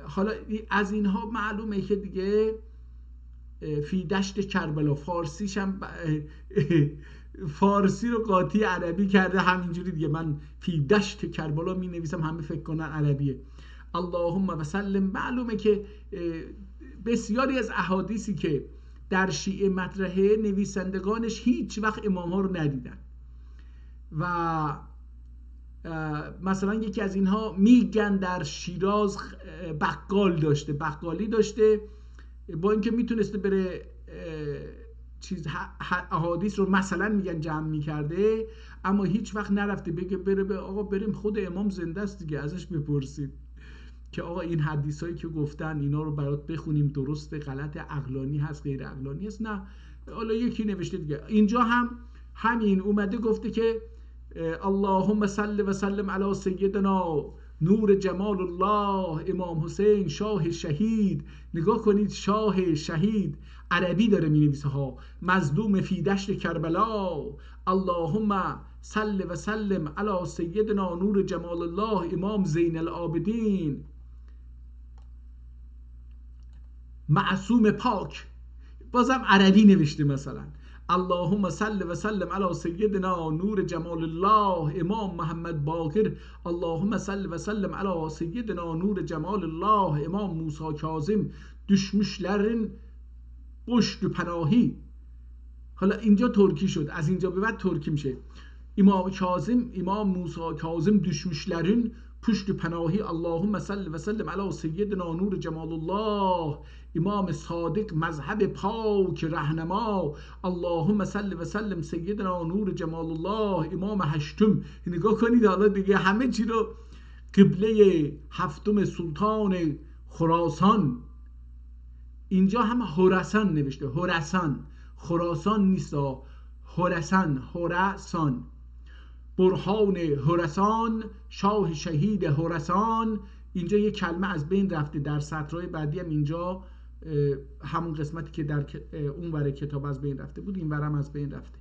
حالا از اینها معلومه که دیگه فی دشت کربلا فارسیش هم فارسی رو قاطی عربی کرده همینجوری دیگه. من فی دشت کربلا می نویسم، همه فکر کنن عربیه. اللهم و سلم. معلومه که بسیاری از احادیثی که در شیعه مطرحه نویسندگانش هیچ وقت امام ها رو ندیدن و مثلا یکی از اینها میگن در شیراز بقالی داشته، با اینکه میتونسته بره احادیث رو مثلا میگن جمع میکرده، اما هیچ وقت نرفته بگه بره آقا بریم خود امام زنده است دیگه ازش بپرسیم که آقا این حدیثایی که گفتن اینا رو برات بخونیم، درسته غلط، عقلانی هست غیر عقلانی هست؟ نه، حالا یکی نوشته دیگه. اینجا هم همین اومده گفته که اللهم صل و سلم علی سیدنا نور جمال الله امام حسین شاه شهید. نگاه کنید، شاه شهید عربی داره می نویسه ها، مظلوم فی دشت کربلا. اللهم صل و سلم علی سیدنا نور جمال الله امام زین العابدین معصوم پاک. بازم عربی نوشته مثلا اللهم صل و سلم علی سیدنا نور جمال الله امام محمد باقر. اللهم صل و سلم علی سیدنا نور جمال الله امام موسی کاظم düşmüşlerin پشت و پناهی. حالا اینجا ترکی شد، از اینجا به بعد ترکی میشه. امام موسی کاظم düşmüşlerin پشت پناهی اللهم صل و سلم علی سیدنا نور جمال الله امام صادق مذهب پاک رهنما اللهم صل و سلم سیدنا نور جمال الله امام هشتم. نگاه کنید حالا دیگه همه چی رو قبله هفتم سلطان خراسان، اینجا هم خراسان نوشته، خراسان، خراسان نیست، خراسان، خراسان، برهان خراسان، شاه شهید خراسان. اینجا یک کلمه از بین رفته، در سطرهای بعدی هم اینجا همون قسمتی که در اون ور کتاب از بین رفته بود این ورم از بین رفته.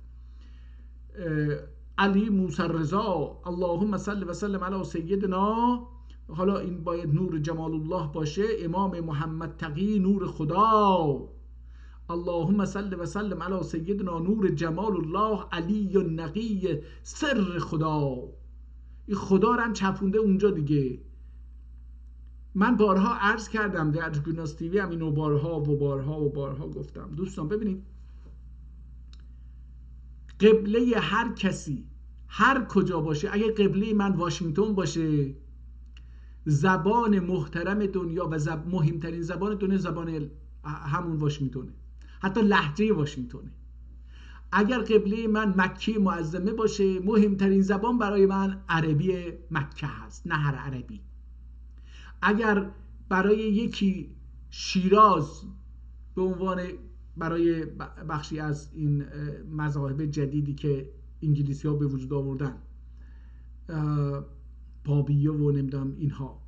علی موسی رضا اللهم صل و سلم علی سیدنا، حالا این باید نور جمال الله باشه، امام محمد تقی نور خدا اللهم صل و سلم علی سیدنا نور جمال الله علی نقی سر خدا. این خدا رو هم چپونده اونجا دیگه. من بارها عرض کردم در گوناس تیوی هم اینو بارها گفتم. دوستان ببینید قبله هر کسی هر کجا باشه، اگه قبله من واشنگتن باشه، زبان محترم دنیا و مهمترین زبان دنیا زبان همون واشنگتنه، حتی لهجه واشنگتنه. اگر قبله من مکه معظمه باشه، مهمترین زبان برای من عربی مکه هست، نه هر عربی. اگر برای یکی شیراز به عنوان برای بخشی از این مذاهب جدیدی که انگلیسی ها به وجود آوردن، بابیه و نمیدونم اینها،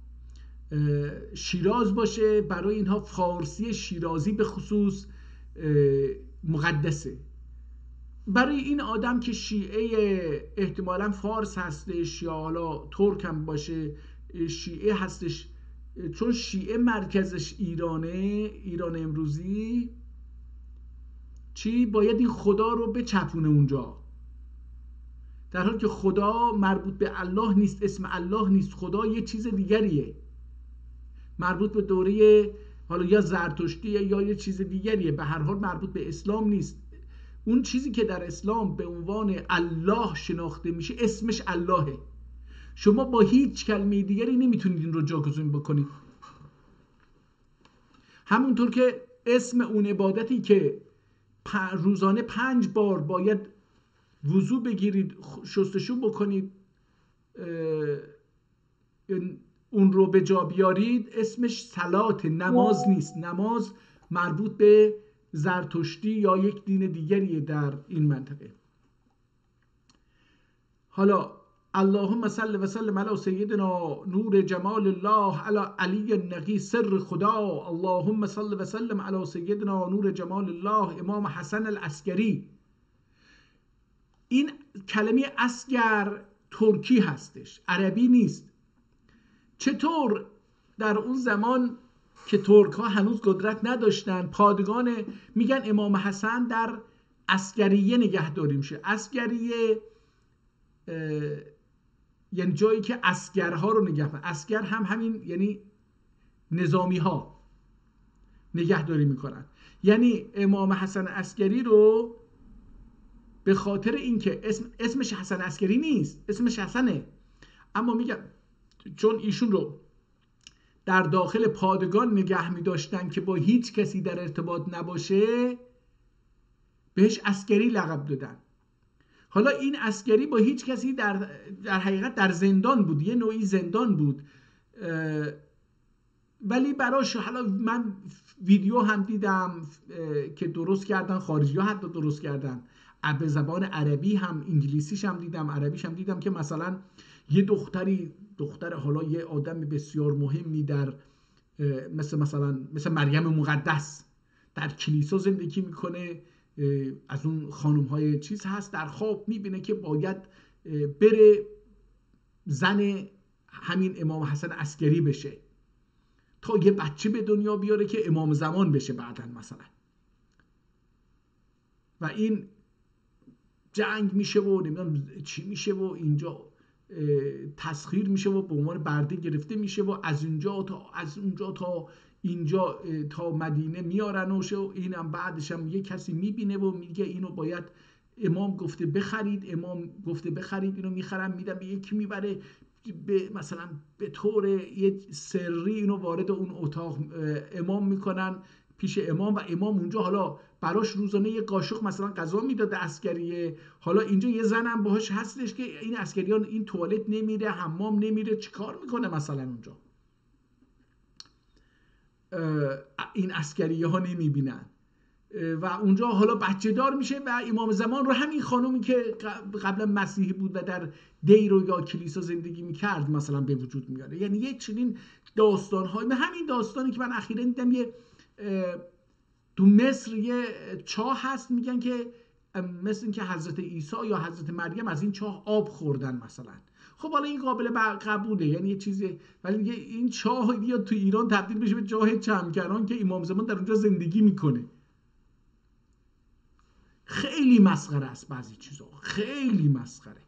شیراز باشه، برای اینها فارسی شیرازی به خصوص مقدسه. برای این آدم که شیعه احتمالا فارس هستش یا حالا ترک هم باشه، شیعه هستش، چون شیعه مرکزش ایرانه، ایران امروزی، چی باید این خدا رو بچپونه اونجا، در حالی که خدا مربوط به الله نیست، اسم الله نیست، خدا یه چیز دیگریه، مربوط به دوره حالا یا زرتشتیه یا یه چیز دیگریه، به هر حال مربوط به اسلام نیست. اون چیزی که در اسلام به عنوان الله شناخته میشه اسمش اللهه. شما با هیچ کلمه دیگری نمیتونید این رو جاگزین بکنید. همونطور که اسم اون عبادتی که روزانه 5 بار باید وضو بگیرید، شستشو بکنید، اون رو به جا بیارید، اسمش صلات، نماز نیست. نماز مربوط به زرتشتی یا یک دین دیگریه در این منطقه. حالا اللهم صل و سلم علی سیدنا نور جمال الله علی نقی سر خدا. اللهم صل و سلم علی سیدنا نور جمال الله امام حسن العسکری. این کلمه عسکر ترکی هستش، عربی نیست. چطور در اون زمان که ترک ها هنوز قدرت نداشتن، پادگان، میگن امام حسن در عسکریه نگهداری میشه. عسکریه یعنی جایی که عسکرها رو نگهداری، عسکر هم همین یعنی نظامی ها نگهداری میکنن. یعنی امام حسن عسکری رو به خاطر اینکه اسمش حسن عسکری نیست، اسمش حسنه، اما میگن چون ایشون رو در داخل پادگان نگه می‌داشتن که با هیچ کسی در ارتباط نباشه، بهش عسکری لقب دادن. حالا این عسکری با هیچ کسی در حقیقت در زندان بود، یه نوعی زندان بود، ولی براش حالا من ویدیو هم دیدم که درست کردن، خارجی ها حتی درست کردن، به زبان عربی هم، انگلیسیش هم دیدم، عربیش هم دیدم، که مثلا یه دختر حالا یه آدم بسیار مهمی در مثل مریم مقدس در کلیسا زندگی میکنه، از اون خانم های چیز هست، در خواب میبینه که باید بره زن همین امام حسن عسکری بشه تا یه بچه به دنیا بیاره که امام زمان بشه بعداً مثلا. و این جنگ میشه و نمیدونم چی میشه و اینجا تسخیر میشه و به عنوان برده گرفته میشه و از اونجا تا اینجا تا مدینه میارن و اینم بعدش هم یه کسی میبینه و میگه اینو باید، امام گفته بخرید، امام گفته بخرید، اینو میخرن میدن به یکی میبره، مثلا به طور یه سری اینو وارد اون اتاق امام میکنن پیش امام و امام اونجا حالا براش روزانه یه قاشق مثلا غذا میداده عسکریه. حالا اینجا یه زنم باهاش هستش که این عسکریان این توالت نمیره، حمام نمیره، چیکار میکنه مثلا اونجا؟ این عسکریه ها نمیبینن و اونجا حالا بچه دار میشه و امام زمان رو همین خانومی که قبلا مسیحی بود و در دیر و یا کلیسا زندگی میکرد مثلا به وجود میاره. یعنی یه چنین داستان‌های همین داستانی که من اخیراً دیدم یه تو مصر یه چاه هست میگن که مثل این که حضرت عیسی یا حضرت مریم از این چاه آب خوردن مثلا. خب حالا این قابل قبوله، یعنی یه چیزی، ولی این چاه یا تو ایران تبدیل بشه به چاه چمکنان که امام زمان در اونجا زندگی میکنه. خیلی مسخره است بعضی چیزا، خیلی مسخره.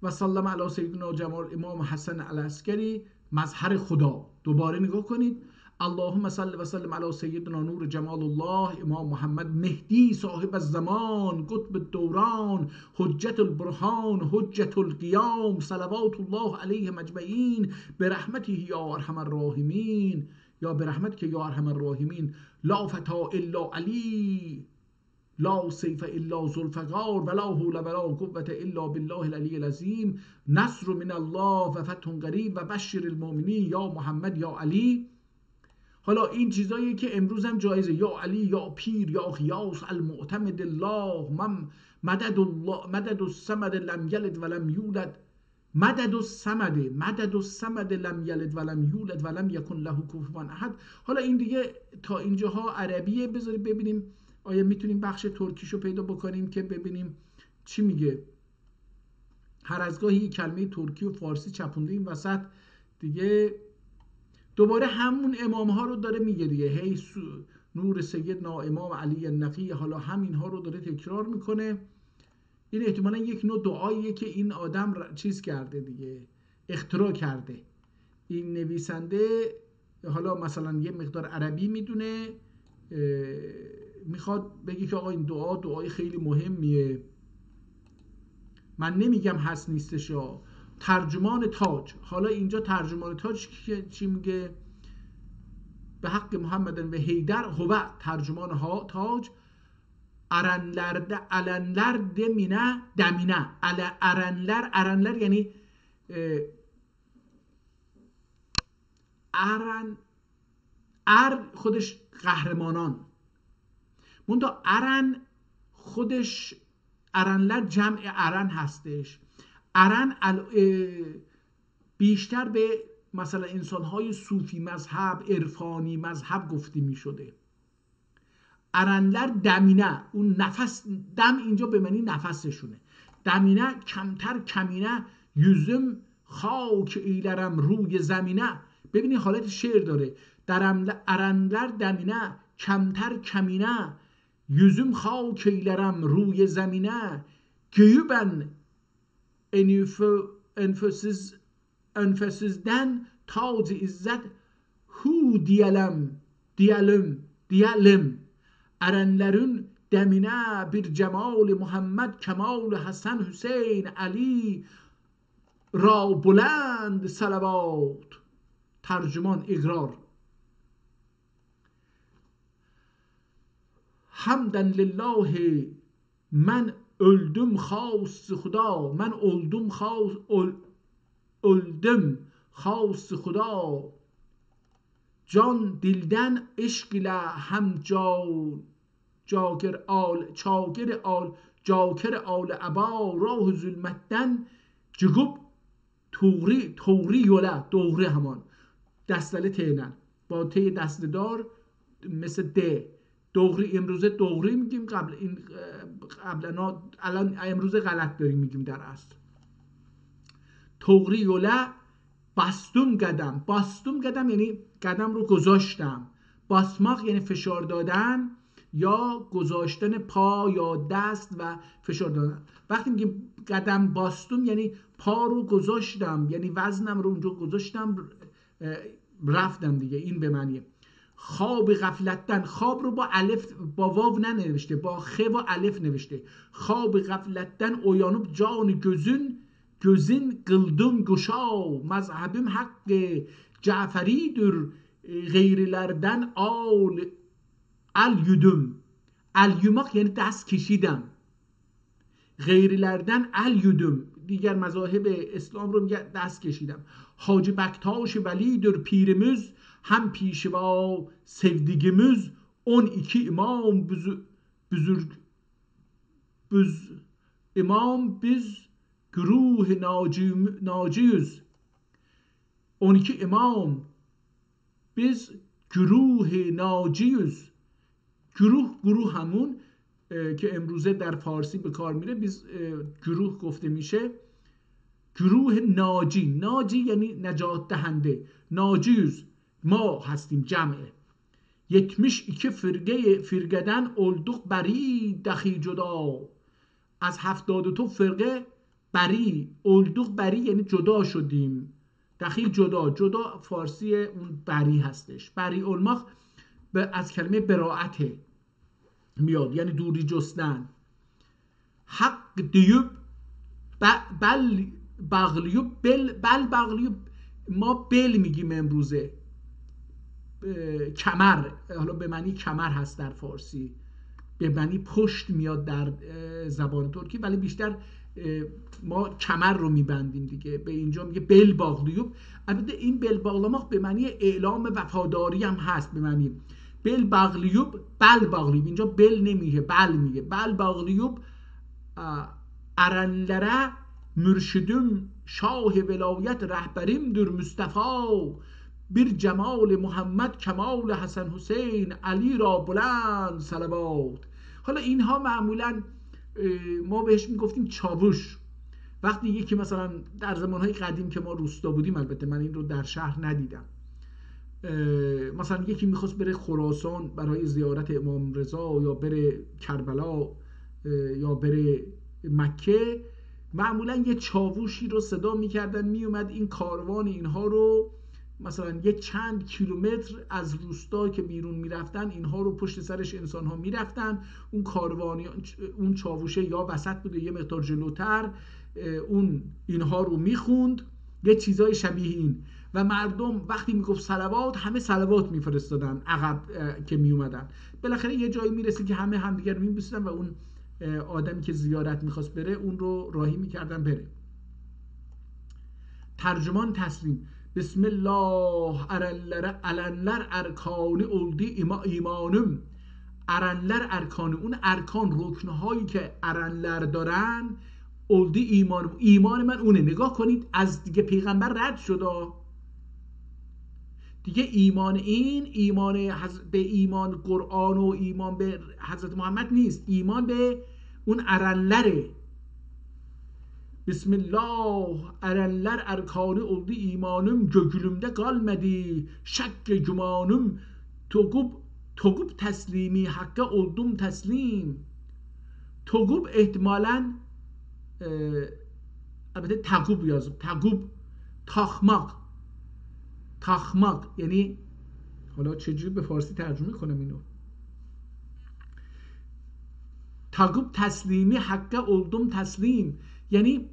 و سلام علی سیدنا جمال امام حسن العسکری مظهر خدا. دوباره نگاه کنید، اللهم صل و سلم علی سیدنا نور جمال الله امام محمد مهدی صاحب الزمان قطب الدوران حجت البرهان حجت القیام صلوات الله علیه مجمعین برحمته یا ارحم الراحمین یا برحمتک یا ارحم الراحمین. لا فتا الا علی لا سیف الا ذوالفقار ولا حول ولا قوة الا بالله العلی العظیم. نصر من الله و فتح قریب و بشر المؤمنین یا محمد یا علی. حالا این چیزایی که امروز هم جایزه، یا علی یا پیر یا غیاث المعتمد الله مدد الله مدد الصمد لم یلد ولم یولد مدد الصمد لم یلد ولم یولد ولم یکن له کفوا احد. حالا این دیگه تا اینجاها عربیه. بذارید ببینیم آیا میتونیم بخش ترکیشو پیدا بکنیم که ببینیم چی میگه. هر از گاهی کلمه ترکی و فارسی چپونده این وسط دیگه. دوباره همون امام ها رو داره میگه دیگه، هی نور سیدنا امام علی النقی، حالا همین ها رو داره تکرار میکنه. این احتمالا یک نوع دعاییه که این آدم چیز کرده دیگه، اختراع کرده. این نویسنده حالا مثلا یه مقدار عربی میدونه، میخواد بگه که آقا این دعای خیلی مهمیه. من نمیگم هست نیستش. ترجمان تاج، حالا اینجا ترجمان تاج چی میگه؟ به حق محمد و حیدر هو ترجمان ها تاج ارنلر دمینه دمینه ارنلر یعنی خودش قهرمانان، منتها ارن خودش ارنلر جمع ارن هستش. ارن بیشتر به مثلا انسانهای صوفی مذهب عرفانی مذهب گفته می شده. ارنلر دمینه، اون نفس، دم اینجا به معنی نفسشونه. دمینه کمتر کمینه yüzüm خاک ایلرم روی زمینه. ببینی حالت شعر داره. ارنلر دمینه کمتر کمینه yüzüm خاک ایلرم روی زمینه. Göğü ben enfesizden tac izzet hu diyelim erenlerin demine bir cemal Muhammed kemal Hasan Hüseyin Ali را بلند صلوات. ترجمان اقرار. حمدن لله من öldüm خاص خدا، من öldüm خاص خدا. جان دیلدن عشق ile هم جاکر آل عبا راه ظلمتن جگوب توری یوله دوره همان دستله تینن با تی دست دار مثل ده دوغری. امروزه دوغری میگیم، قبلا الان امروزه غلط داریم میگیم در اصل. توغری یوله باستم قدم یعنی قدم رو گذاشتم. باسماق یعنی فشار دادن یا گذاشتن پا یا دست و فشار دادن. وقتی میگیم قدم باستم یعنی پا رو گذاشتم، یعنی وزنم رو اونجا گذاشتم رفتم دیگه. این به معنیه. خواب غفلتن، خواب رو با الف با واو ننوشته، با خ و الف نوشته. خواب غفلتن اوyanıp جان gözün kıldım guşa. Mezhebim hakkı Caferidir, gayrilerden al yudum. El yumak yani dست کشیدم. غیریlerden el yudum. دیگر مذاهب اسلام رو میگه دست کشیدم. Hacı Bektaş Velidir pirimiz, hem پیشوا sevdiğimiz 12 imam imam biz güruh naciyiz. 12 imam biz güruh naciyiz. گروه همون که امروزه در فارسی به کار میره biz گروه گفته میشه. گروه ناجی یعنی نجات دهنده. ناجیوز ما هستیم جمعه. 72 فرقeden olduk beri dahi جدا. از 72 فرقه بری olduk beri یعنی جدا شدیم. دخیل جدا فارسی اون بری هستش. بری olmak از کلمه براعته میاد، یعنی دوری جستن. حق دیوب بل بغلیوب ما بل میگیم امروزه. کمر، حالا به معنی کمر هست در فارسی، به معنی پشت میاد در زبان ترکی، ولی بیشتر ما کمر رو میبندیم دیگه. به اینجا میگه بل باغلیوب. البته این بل باغلاmak به معنی اعلام وفاداری هم هست، به معنی بل باغلیوب. اینجا بل نمیگه، بل میگه. بل باغلیوب ارنلره mürşidim şah velayet rehberimdir Mustafa. Bir cemal محمد کمال حسن حسین علی را بلند صلوات. حالا اینها معمولا ما بهش میگفتیم چاوش. وقتی یکی مثلا در زمانهای قدیم که ما روستا بودیم، البته من این رو در شهر ندیدم، مثلا یکی میخواست بره خراسان برای زیارت امام رضا یا بره کربلا یا بره مکه، معمولا یه چاووشی رو صدا میکردن، میومد این کاروان اینها رو مثلا یه چند کیلومتر از روستا که بیرون میرفتن، اینها رو پشت سرش انسان ها میرفتن. اون کاروانی، اون چاووشه یا وسط بود یه مقدار جلوتر، اون اینها رو میخوند، یه چیزای شبیه این. و مردم وقتی میگفت صلوات، همه صلوات میفرستادن عقب که میومدن. بالاخره یه جایی میرسید که همه همدیگر میبوسیدن و اون آدمی که زیارت میخواست بره اون رو راهی میکردن بره. ترجمان تسلیم. بسم الله ارنلر ارکانی اولدی ایمانم. ارنلر ارکانی، اون ارکان رکنهایی که ارنلر دارن، اولدی ایمانم، ایمان من اونه. نگاه کنید از دیگه پیغمبر رد شده دیگه. ایمان به ایمان قرآن و ایمان به حضرت محمد نیست، ایمان به اون ارنلره. بسم الله ارنلر ارکانı oldu imanım, gögülümde kalmadı şak gümanım, togup teslimi hakka oldum teslim. Togup ihtimalen البته تقوب yazıp تقوب تخمق یعنی حالا چجوری به فارسی ترجمه کنم اینو؟ تقوب تسلیمی حقه oldum teslim یعنی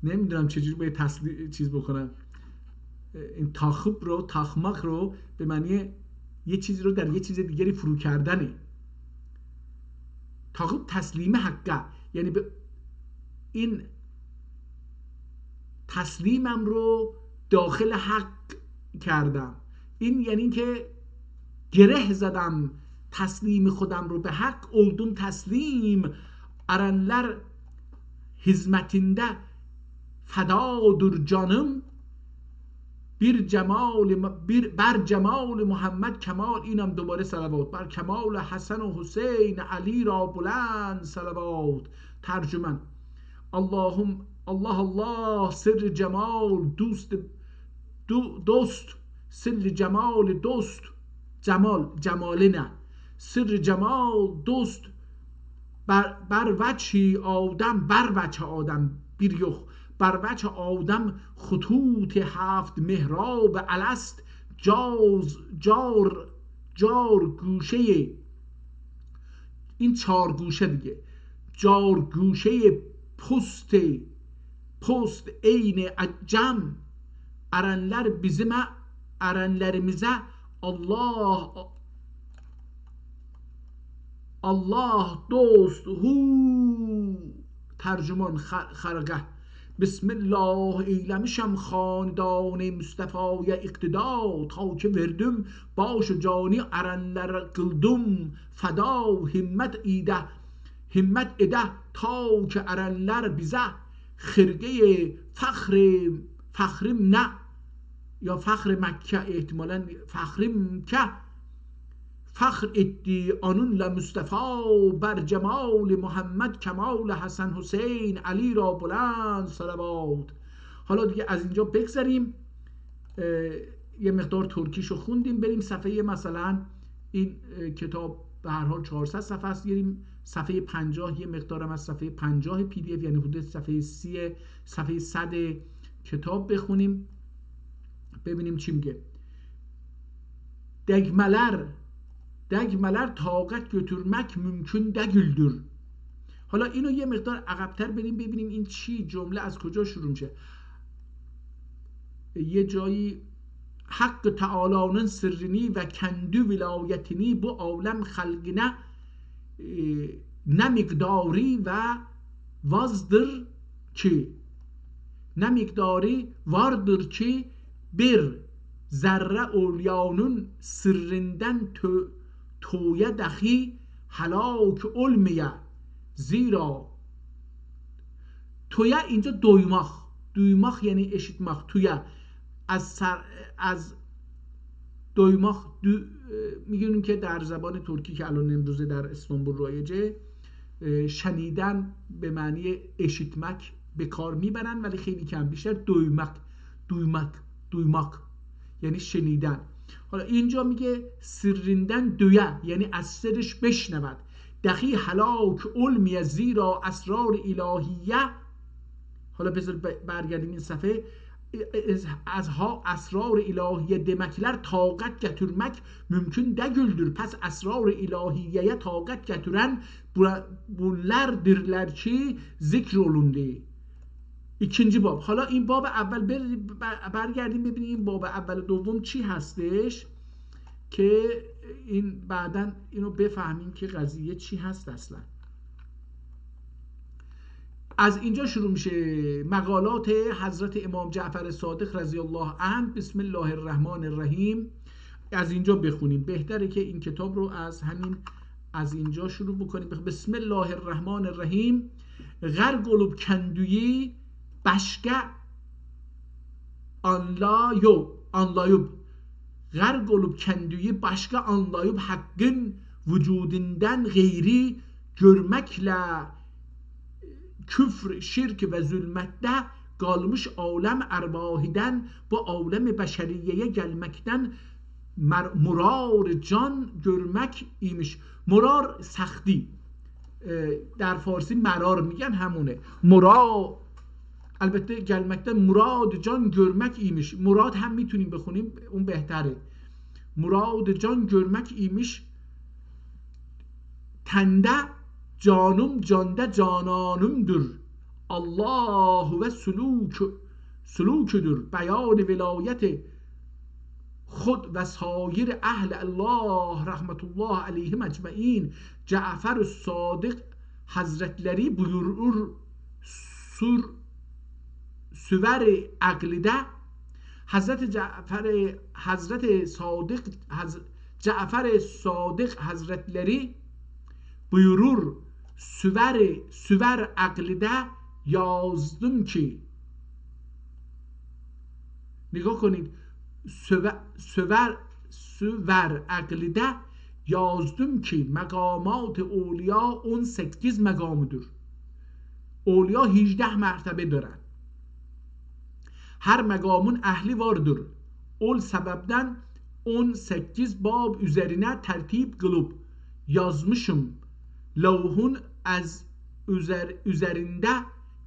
نمیدونم چجوری به چیز بکنم. این تاخب رو، تخمق رو به معنی یه چیزی رو در یه چیز دیگری فرو کردنه. تاخب تسلیم حقه یعنی به این تسلیمم رو داخل حق کردم. این یعنی که گره زدم تسلیم خودم رو به حق. oldum تسلیم. ارنلر hizmetinde fedadır canım. بر جمال محمد کمال. اینم دوباره صلوات. بر کمال حسن و حسین علی را بلند صلوات. ترجمه. الله سر جمال دوست سر جمال دوست جمال نه سر جمال دوست بر وجه آدم bir yخ بر وجه آدم خطوط 7 محراب الست جار گوشه، این 4 گوشه دیگه، جار گوشه post عین عجم erenlerimize Allah dost hu ترجمان خرقه بسم الله ایلمشم خاندان مصطفی اقتدا تا که وردم باش و جانی ارنلر قلدم فدا همت اده تا که ارنلر بیزه خرقه فخرم نه یا فخر مکه، احتمالا فخرم که فخر ادی آنون لمصطفی بر جمال محمد کمال حسن حسین علی را بلند صلوات. حالا دیگه از اینجا بگذاریم، یه مقدار ترکیشو خوندیم، بریم صفحه مثلا این کتاب به هر حال 400 صفحه است، بریم صفحه 50، یه مقدارم از صفحه 50 پی دی اف یعنی حدود صفحه 100 کتاب بخونیم ببینیم چی میگه. Degmeler taqet götürmek mümkün değildir. حالا اینو یه مقدار عقب‌تر بریم ببینیم این چی، جمله از کجا شروع میشه. یه جایی حق تعالانın sırrını ve kendi vilayetini bu alem halkına ne miktarı ve vazdır ki ne miktarı vardır ki bir zerre evliyanın sırrından تویه دخی هلاک علمیه زیرا تویه اینجا دویماخ یعنی اشیتماخ، تویه از دویماخ میگونیم که در زبان ترکی که الان امروزه در استانبول رایجه شنیدن به معنی اشیتمک به کار میبرن ولی خیلی کم، بیشتر دویماک یعنی شنیدن. حالا اینجا میگه سریندن دویه یعنی از سرش بشنود، دخی هلاک علمیه زیرا اسرار الهیه. حالا بذار برگردیم این صفحه. azha اسرار الهیه demekler taqet getirmek mümkün değildir. Pes esrar-ı ilahiyeye taqet getiren bunlardirler ki zikr olundu. İkinci باب. حالا این باب اول برگردیم ببینیم این باب اول دوم چی هستش که این بعداً اینو بفهمیم که قضیه چی هست اصلا. از اینجا شروع میشه مقالات حضرت امام جعفر صادق رضی الله عنه. بسم الله الرحمن الرحیم. از اینجا بخونیم، بهتره که این کتاب رو از اینجا شروع بکنیم. بسم الله الرحمن الرحیم. غرق olup kendiyi başka anlayıp غرق olup kendiyi başka anlayıp hakkın vücudinden gayri görmekle küfr, şirk ve zulmette kalmış alem erbahiden bu alem beşeriyeye gelmekten murar can görmek imiş. Murar سختی، در فارسی مرار میگن همونه. مرار البته gelmekten مراد جان görmek imiş. مراد هم میتونیم بخونیم اون بهتره. مراد جان görmek imiş. تنده canım canda cananımdır. Allah ve sülüküdür. Beyan vilayeti خود و سایر اهل الله رحمت الله علیهم اجمعین. جعفر صادق حضرتleri buyurur süver عقیده. Cafer Sadık Hazretleri buyurur süver عقیده yazdım ki. نگاه کنید، süver عقیده yazdım ki مقامات اولیا 18 مقامıdır. اولیا 18 مرتبه دارن. Her megamın ehli vardır. Ol sebepten 18 bab üzerine tertip kılıp yazmışım. Levhun az üzerinde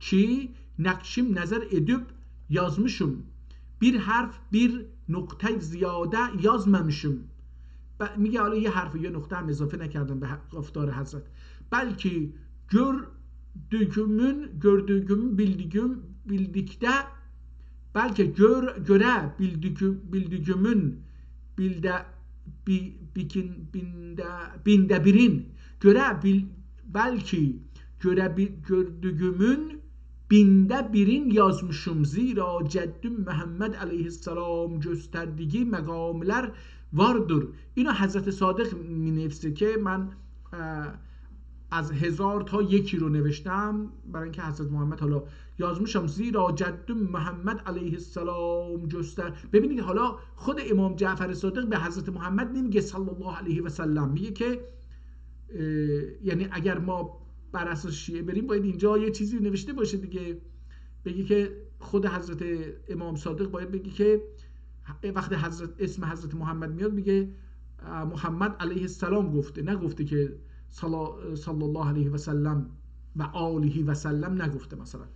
ki nakşim nazar edip yazmışım. Bir harf bir nokta ziyade yazmamışım. میگه حالا یه حرف یه نقطه هم اضافه نکردم به گفتار حضرت، بلکه gördüğümün bildikte belki bildiğimin binde birin belki gördüğümün binde birin yazmışım. Zira Ceddüm Muhammed aleyhisselam gösterdiği megamler vardır. اینو حضرت صادق می نویسه که من از 1000 تا یکی رو نوشتم برای اینکه حضرت محمد حالا یازمشم. زیرا جد محمد علیه السلام جستر. ببینید حالا خود امام جعفر صادق به حضرت محمد نمیگه صلی الله علیه و سلم، میگه که یعنی اگر ما بر اساس شیعه بریم باید اینجا یه چیزی نوشته باشه دیگه، بگی که خود حضرت امام صادق باید بگی که وقتی اسم حضرت محمد میاد میگه محمد علیه السلام گفته، نگفته که صلی الله علیه و سلم و آله و سلم نگفته. مثلا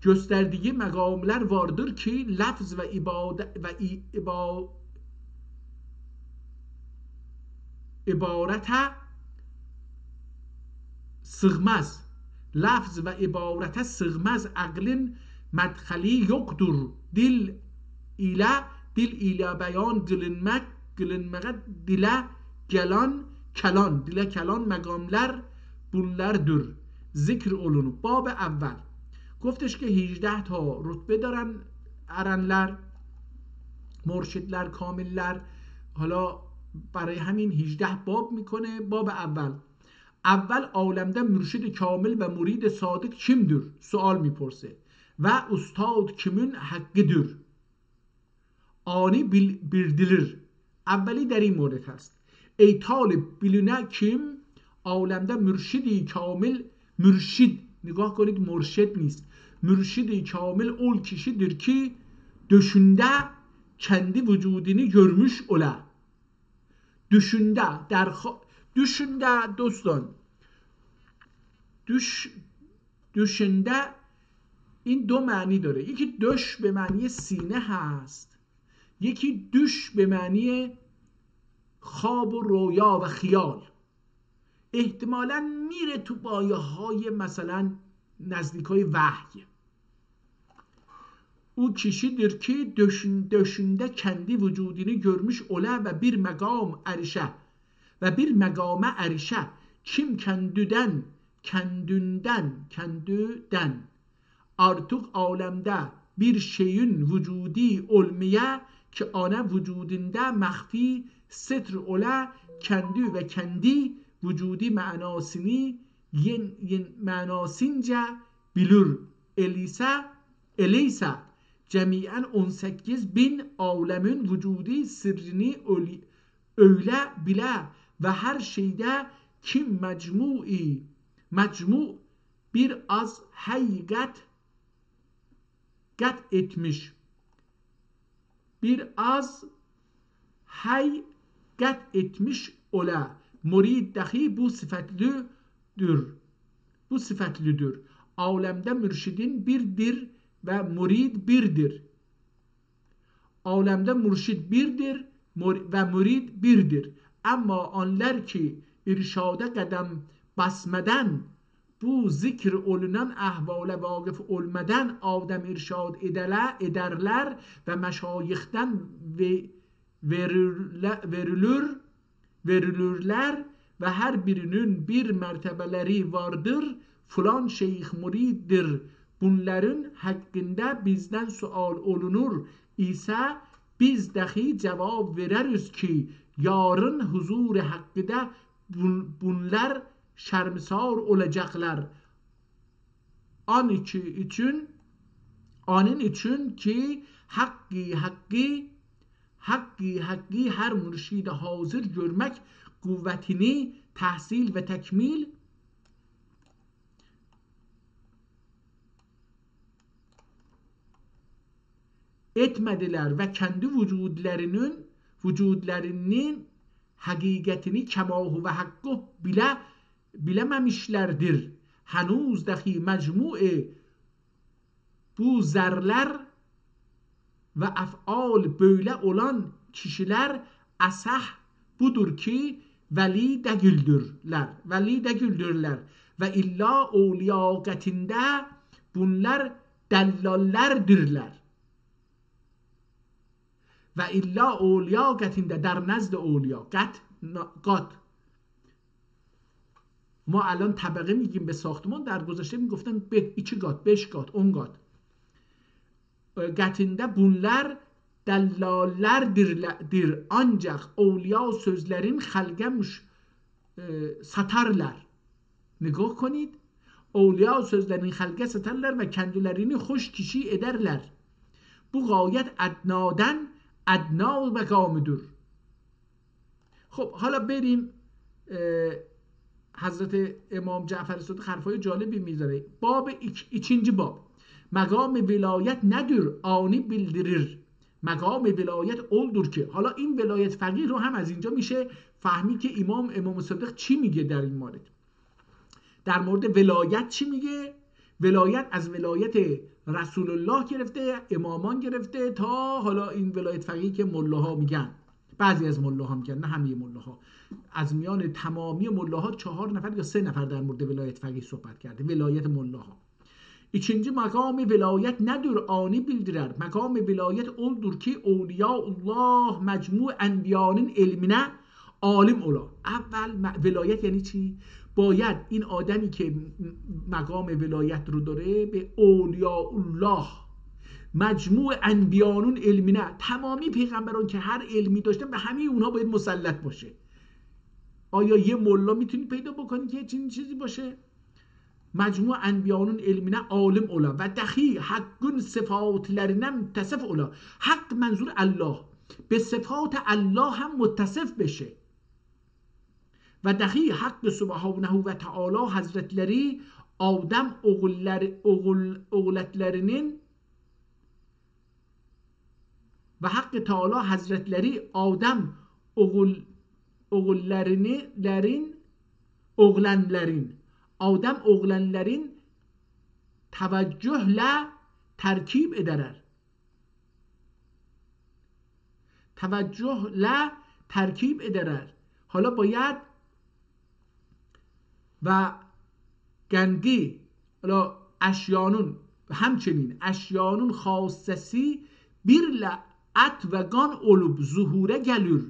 gösterdiği megamler vardır ki lafz ve ibarete sığmaz. Lafz ve ibarete sığmaz. Aklın medhali yoktur. Dil ile beyan kılınmağa dile kelan megamler bunlardır. Zikr olunub. باب اول گفتش که 18 تا رتبه دارن ارنلر، مرشدلر، کامللر. حالا برای همین 18 باب میکنه. باب اول عالمده مرشد کامل و مرید صادق kimdir؟ سوال میپرسه. و استاد kimin hakkıdır؟ آنی bildirir. اولی در این مورد هست. ای طالب bilune kim؟ عالمده مرشدی کامل، مرشد نگاه کنید مرشد نیست، مرشدی کامل ol kişidir ki düşünde kendi vücudunu görmüş ola. Düşünde dostان، düşünde این دو معنی داره. یکی دش به معنی سینه هست، یکی دوش به معنی خواب و رویا و خیال. احتمالاً میره تو بایه های مثلا نزدیک های وحی. او kişidir ki döşünde kendi vücudunu görmüş ola ve bir megam erişe kim kendinden artık alemde bir şeyin vücudi olmaya ki ana vücudunda mahfi setr ola kendi ve kendi vücudi manasını manasince bilir. Eleyse cemiyen 18.000 alemin vücudi sırrını öyle bile ve her şeyde kim mecmu bir az hakikat etmiş, bir az hakikat etmiş ola. Murid dahi bu sıfatlüdür. Alemde mürşidin birdir ve murid birdir. Alemde mürşid birdir ve murid birdir. Ama onlar ki irşada kadem basmeden, bu zikr olunan ahvale vakıf olmadan Adem irşad ederler ve meşayihten verilirler ve her birinin bir mertebeleri vardır. Falan şeyh muriddir. Bunların hakkında bizden sual olunur ise biz dahi cevap veririz ki yarın huzur hakkında bunlar şermisar olacaklar. Onun için ki hakkı her mürşide hazır görmek kuvvetini tahsil ve tekmil etmediler ve kendi vücudlarının hakikatini kemahu ve hakkı bilememişlerdir. Henüz dahi mecmuu bu zerler ve af'al böyle olan kişiler asah budur ki veli de güldürler ve illa evliyagetinde bunlar dellallerdirler ve illa evliyagetinde در نزد اولیا قات ما الان طبقه میگیم به ساختمان، در گذشته میگفتن به iki kat 5 kat 10 kat gatinde bunlar dellallerdir ancak evliya sözlerin halge satarlar. Nigah کنید اولیا sözlerin halge satarlar ve kendilerini hoş kişi ederler. Bu gayet ادنادن ادنا مقامdır. خب حالا بریم حضرت امام جعفر صادق حرفای جالبی میذاره. باب ikinci bab مقام ولایت ندür آنی bildirir. مقام ولایت اولdur که حالا این ولایت فقیه رو هم از اینجا میشه فهمی که امام صادق چی میگه در این مورد. در مورد ولایت چی میگه؟ ولایت از ولایت رسول الله گرفته، امامان گرفته تا حالا این ولایت فقیه که ملاها میگن. بعضی از ملاها میگن، نه همه ملاها. از میان تمامی ملاها 4 نفر یا 3 نفر در مورد ولایت فقیه صحبت کرده. ولایت ملاها. İkinci makam velayet nedir? Ani bildirer. Makam velayet oldur ki Evliyaullah mecmu enbiyanın ilmine alim ola. اول ولایت یعنی چی؟ باید این آدمی که مقام ولایت رو داره به اولیاءالله مجموع انبیانون علمینه، تمامی پیغمبران که هر علمی داشتن به همه اونها باید مسلط باشه. آیا یه ملا میتونی پیدا بکنی که چنین چیزی باشه؟ مجموع انبیانون علمینه عالم اولا و دخی حقون صفاتlerine متصف اولا. حق منظور الله، به صفات الله هم متصف بشه. و دخی حق سبحانه و تعالی hazretleri Adem oğullarının ve Hakkı Teala hazretleri Adem oğlanların teveccühle terkib ederler. توجه ترکیب ederler. حالا باید و گندی حالا اشیانون همچنین اشیانون خاصسی bir ات و گان علوب ظهوره گلور.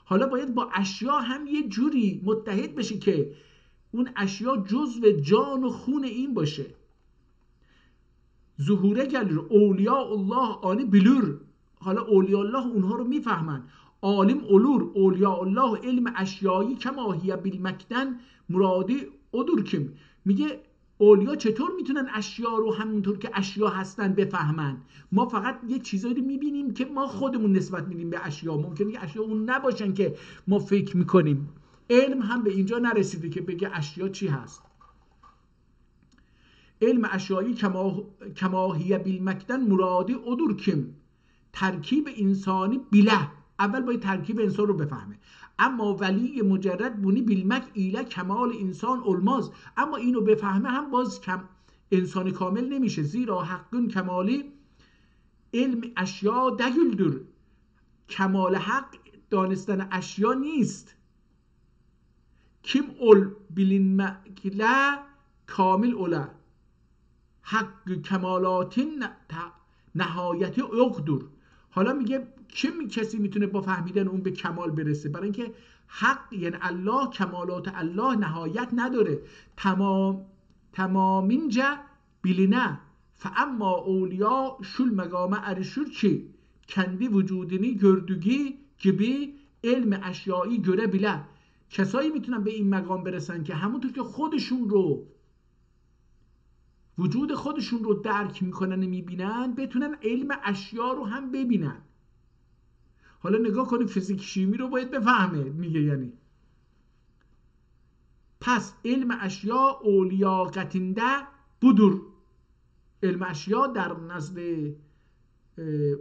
حالا باید با اشیا هم یه جوری متحد بشی که اون اشیا جزو جان و خون این باشه. ظهوره گلور اولیاء الله آنی بلور. حالا اولیاء الله اونها رو میفهمن. عالم علور اولیاء الله علم اشیایی کماهیه بالمکدن مرادی ادور کم. میگه اولیا چطور میتونن اشیا رو همونطور که اشیا هستن بفهمن؟ ما فقط یه چیزایی رو میبینیم که ما خودمون نسبت میدیم به اشیا. ممکنه که اشیا اون نباشن که ما فکر میکنیم. علم هم به اینجا نرسیده که بگه اشیا چی هست. علم اشیایی کماهیه بالمکدن مرادی ادور کم. ترکیب انسانی بیله. اول باید ترکیب انسان رو بفهمه. اما ولی مجرد بونی بیلمک ایله کمال انسان الماز. اما اینو بفهمه هم باز انسان کامل نمیشه. زیرا حقون کمالی علم اشیا دگلدر. کمال حق دانستن اشیا نیست. کم اول بیلمکله کامل اوله. حق کمالاتین نهایت اقدر. حالا میگه کسی میتونه با فهمیدن اون به کمال برسه؟ برای اینکه حق یعنی الله، کمالات الله نهایت نداره. تمامینجا بیلینه فاما اولیا شل مقام ارشور ki kendi vücudunu gördüğü gibi علم اشیایی göre bile. کسایی میتونن به این مقام برسن که همونطور که خودشون رو وجود خودشون رو درک میکنن و میبینن بتونن علم اشیا رو هم ببینن. حالا نگاه کنید فیزیک شیمی رو باید بفهمه. میگه یعنی پس علم اشیا اولیا قتنده بودور. علم اشیا در نزد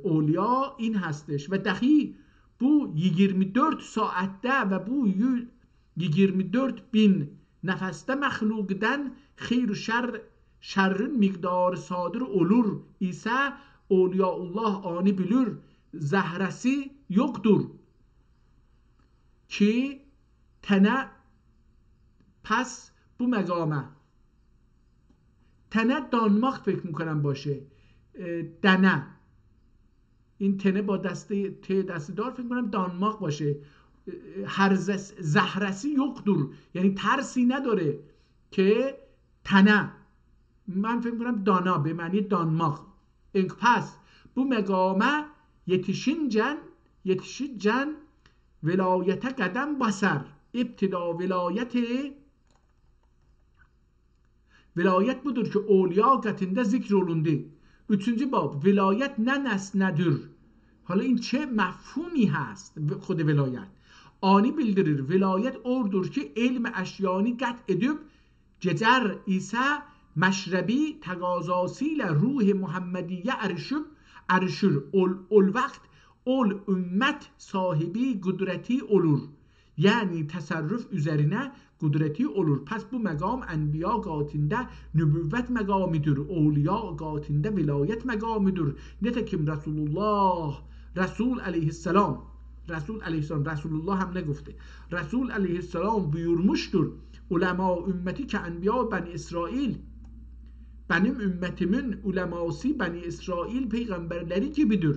اولیا این هستش. و دقیق bu 24 saatdə və bu 24 bin nəfəsdə məxluqdən xeyr-ü şər şerrin miqdarı sadir olur ise Evliyaullah ani bilir. Zehresi yoktur ki tene pس bu مقامه تنه دانماق فکر میکنم باشه دنه این تنه با دسته دسته دار فکر میکنم دانماق باشه زهرسی یقدر یعنی ترسی نداره که تنه من فکر میکنم دانا به معنی دانماق پس bu مقامه yetişince velayete قدم basar ابتدا velayet budur ki اولیا قتinde zikr olundu. Üçüncü bab velayet ne nesnedir. Hala این چه مفهومی هست خود velayet ani bildirir. Velayet ordur ki ilm eşyani qət edib cecər isə məşrəbi təqazasıyla ruh Muhammediyyə erişir. Ol vaxt ol ümmət sahibi kudreti olur. Yani tasarruf üzerine kudreti olur. Pes bu megam enbiya qatinde nübüvvet megamidir. Evliya qatinde vilayet megamidir. Nitekim Resul aleyhisselam Resulullah هم نگفته. Resul aleyhisselam buyurmuştur. Ulema ümmeti ki enbiya Beni İsrail benim ümmetimin uleması Beni İsrail peygamberleri gibidir.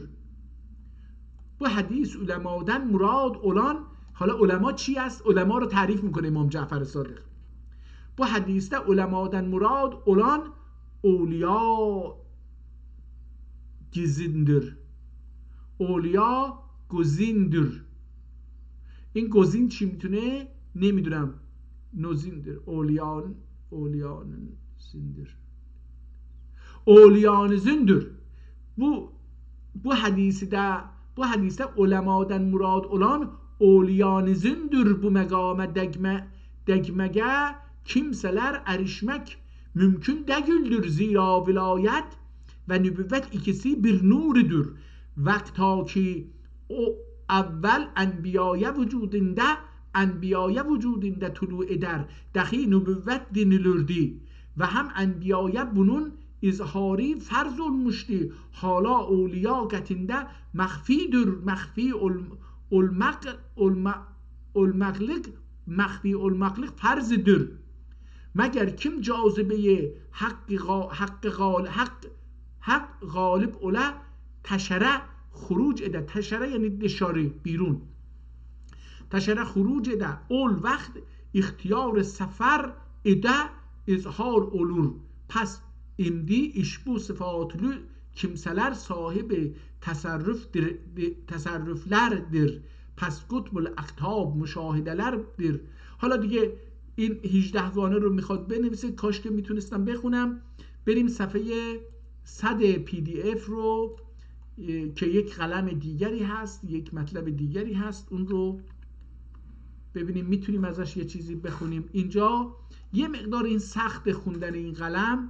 Bu hadis ulemadan murad olan حالا علما چی است؟ علما رو تعریف میکنه امام جعفر صادق. bu hadiste ulemadan murad olan اولیا gizindir. اولیا گزینdir. این گزین چی میتونه؟ نمیدونم. نوزینdir. اولیان زینdir. اولیان زینdir. bu hadiste ulemadan murad olan Evliyanızındır bu megame degmege kimseler erişmek mümkün değildir. Zira vilayet ve nübüvvet ikisi bir nuridir. Vakta ki o evvel enbiyaya vücudinde tulu eder. Dahi nübüvvet dinilirdi. Ve hem enbiyaya bunun izhari farz olmuştu. Hala evliya qətində məxfidir. مخفی المقلق فرضdır. مگر kim cazibeye حق غالب ola تشره خروج ede. تشره یعنی دشاره بیرون. تشره خروج ede. اول وقت اختیار سفر ede izhar olur. Pes imdi iş bu sıfatlı kimseler sahibi tasarruflerdir. پس قطب الاقطاب مشاهده‌لرdir. حالا دیگه این 18 گانه رو میخواد بنویسه. کاش که میتونستم بخونم. بریم صفحه 100 پی دی اف رو که یک قلم دیگری هست، یک مطلب دیگری هست، اون رو ببینیم میتونیم ازش یه چیزی بخونیم. اینجا یه مقدار این سخت خوندن این قلم،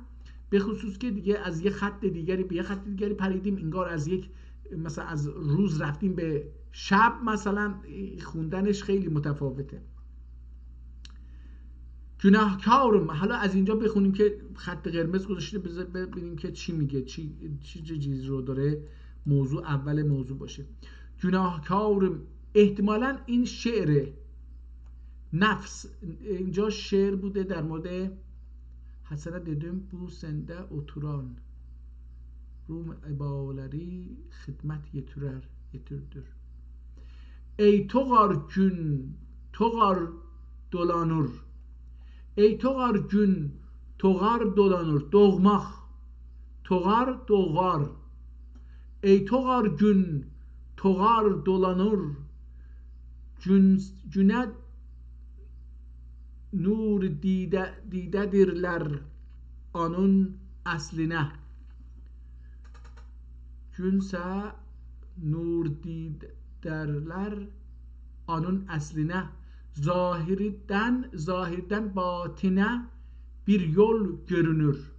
به خصوص که دیگه از یه خط دیگری به یه خط دیگری پریدیم، انگار از یک مثلا از روز رفتیم به شب، مثلا خوندنش خیلی متفاوته. گناهکارم. حالا از اینجا بخونیم که خط قرمز گذاشته، ببینیم که چی میگه، چی چیز رو داره موضوع اول موضوع باشه. گناهکارم. احتمالا این شعر نفس، اینجا شعر بوده در مورد حسنه dedim bu sende oturan Rum ebaları hizmet yetirdür. Ey toğar gün toğar dolanır. Ey toğar gün toğar dolanır. Doğmaq. Toğar doğar. Ey toğar gün toğar dolanır. Güne nur didedirler onun asline. Günse nur derler onun asline. Zahirden batine bir yol görünür.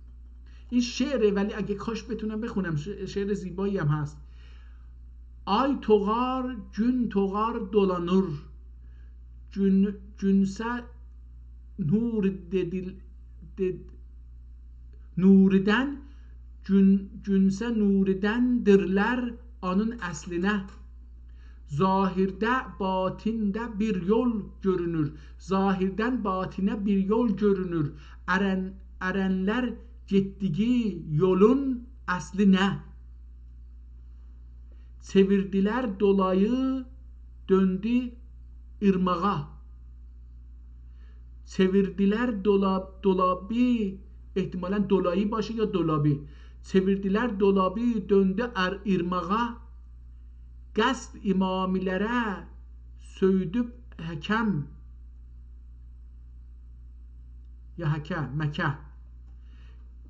این شعره ولی اگه کاش بتونم بخونم، شعر زیبایی هم هست. Ay toğar gün toğar dolanır. Günse nur Nuriden cünse nuridendirler onun esline. Zahirde batinde bir yol görünür. Zahirden batine bir yol görünür. Erenler gittiği yolun asline. Çevirdiler dolayı döndü ırmağa. Çevirdiler dolabı, ihtimalen dolayı başı ya dolabı. Çevirdiler dolabı döndü ırmağa. Qəsd imamilərə söydüb həkəm ya həkə, məkə.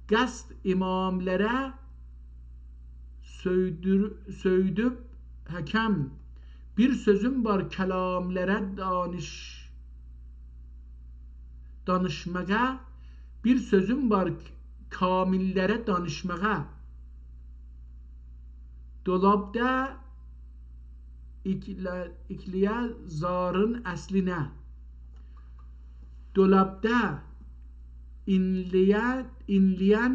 Qəsd imamlərə söydüb həkəm. Bir sözüm var kəlamlərə danışmağa. Bir sözüm var kamillərə danışmağa. Dolabda ikliye zarın əslinə. Dolabda inleyen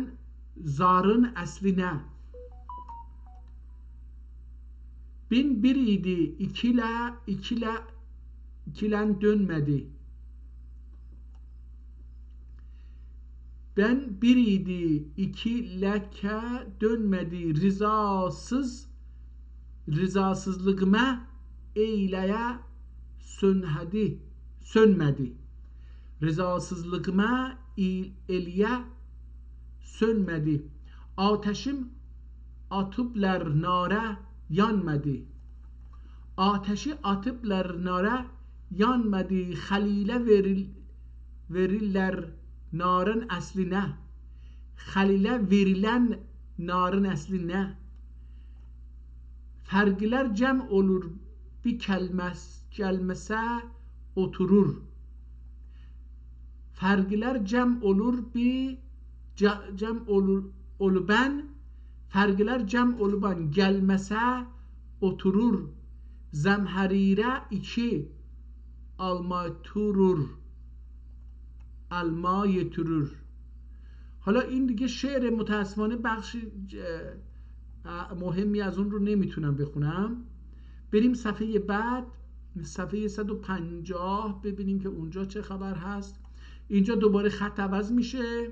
zarın əslinə. Bin bir idi ikilen dönmedi. Ben bir idi ikileke dönmedi. Rızasızlığıma eyleye sönmedi. Rızasızlığıma eliye sönmedi. Ateşim atıplar nara yanmadı. Ateşi atıplar nara yanmadı. Halile verirler narın əslinə. Halilə verilen narın əslinə. Fərqlər cəm olur, bir gəlməsə oturur. Fərqlər cəm olur, bir cəm olubən. Fərqlər cəm olubən gəlməsə oturur. Zemherirə iki alma turur. alma یترور. حالا این دیگه شعر متاسفانه بخش مهمی از اون رو نمیتونم بخونم. بریم صفحه بعد، صفحه 150 ببینیم که اونجا چه خبر هست. اینجا دوباره خط عوض میشه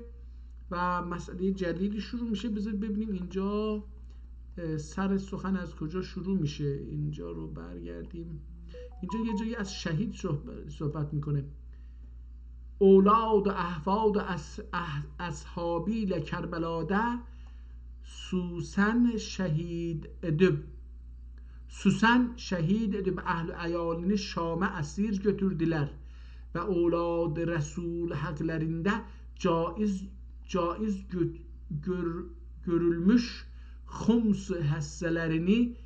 و مسئله جدیدی شروع میشه. بذارید ببینیم اینجا سر سخن از کجا شروع میشه. اینجا رو برگردیم. اینجا یه جایی از شهید صحبت میکنه. اولاد و احفاد و اصحابی لکربلاده سوسن شهید edip Susan şehit edip ehl-i ayalini Şam'a esir götürdüler ve oğlad Resul haklarında caiz görülmüş khums hisselerini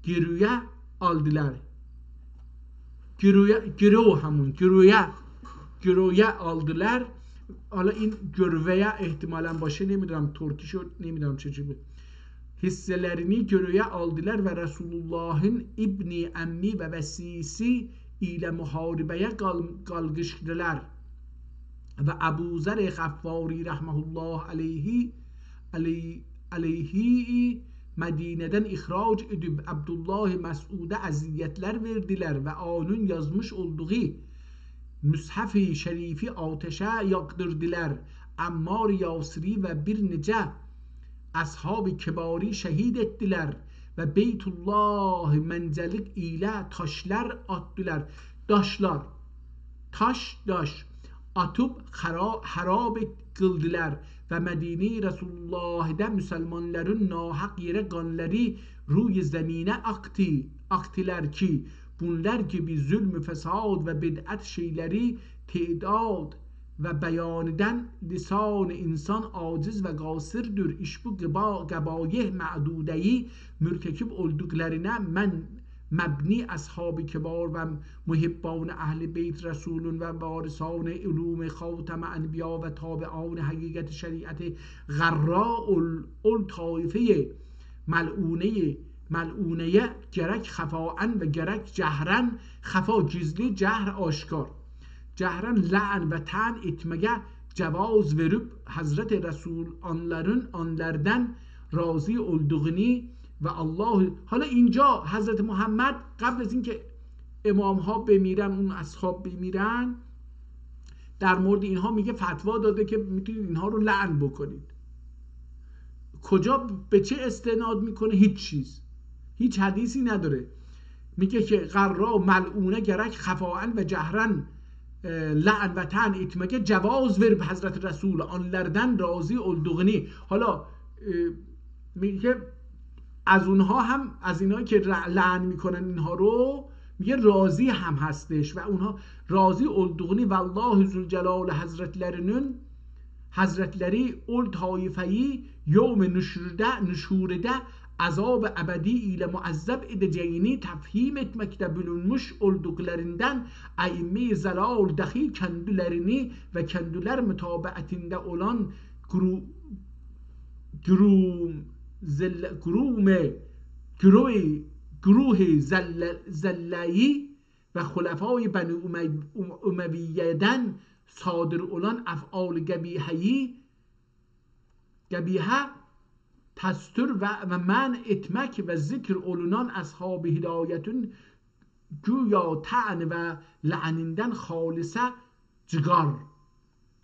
giriye aldılar. گرویه aldılar. حالا این گرویه احتمالاً باشه، نمیدونم ترکیشو نمیدونم چه بود. hisselerini görüye aldılar ve Resulullah'ın İbni Emmi ve Vesisi ile muharebeye kalkıştılar. Ve Ebu Zer Gıffari rahmetullah aleyhi Medine'den ihraç edip Abdullah Mesud'a aziyetler verdiler ve onun yazmış olduğu Müshaf-ı Şerifi ateşe yaktırdılar. Ammar Yasiri ve bir nice ashab-ı kibari şehit ettiler ve Beytullah menzelik ile taşlar attılar. Taş atıp harab kıldılar ve Medine Resulullah'da Müslümanların nahak yere kanları ruy zemine aktiler ki bunlar gibi zulm, fesad ve bid'at şeyleri تعداد ve beyaniden lisan insan aciz ve gasirdir. İş bu gabayih ma'dudeyi mürtekib olduklarına mebni ashab-ı kibar ve muhibban ehl-i beyt Resulün ve varisan ulum خاتم انبیا ve tabi'an hakikat şeriat غراء طایفه ملعونه gerek خفاً ve gerek cehren. خفا gizli, cehr aşkar. Cehren la'an ve ta'an etmeye cevaz verip Hazreti Resul onlardan راضی olduğunu و الله. حالا اینجا حضرت محمد قبل از اینکه امام ها بمیرن، اون اصحاب بمیرن، در مورد اینها میگه فتوا داده که میتونید اینها رو لعن بکنید. کجا به چه استناد میکنه؟ هیچ چیز، هیچ حدیثی نداره. میگه که قرا ملعونه گرک خفاعن و جهرن لعن و تن اتمگه جواز ور حضرت رسول آنلردن راضی اولدغنی. حالا میگه از اونها هم، از اینایی که لعن میکنن اینها رو، میگه راضی هم هستش و اونها راضی اولدغنی. والله ذوالجلال حضرتلری اول طایفهی یوم نشورده azab ebedi ile muazzeb edeceğini tefhim etmekte bulunmuş olduklarından aime-i zelal dahi kendilerini ve kendiler mütabaatinde olan güruh zelleyi ve hulefai Beni Umeviye'den sadır olan ef'al gebihe tastür ve men etmek ve zikr olunan ashab-ı hidayetün güya ta'ni ve la'ninden halise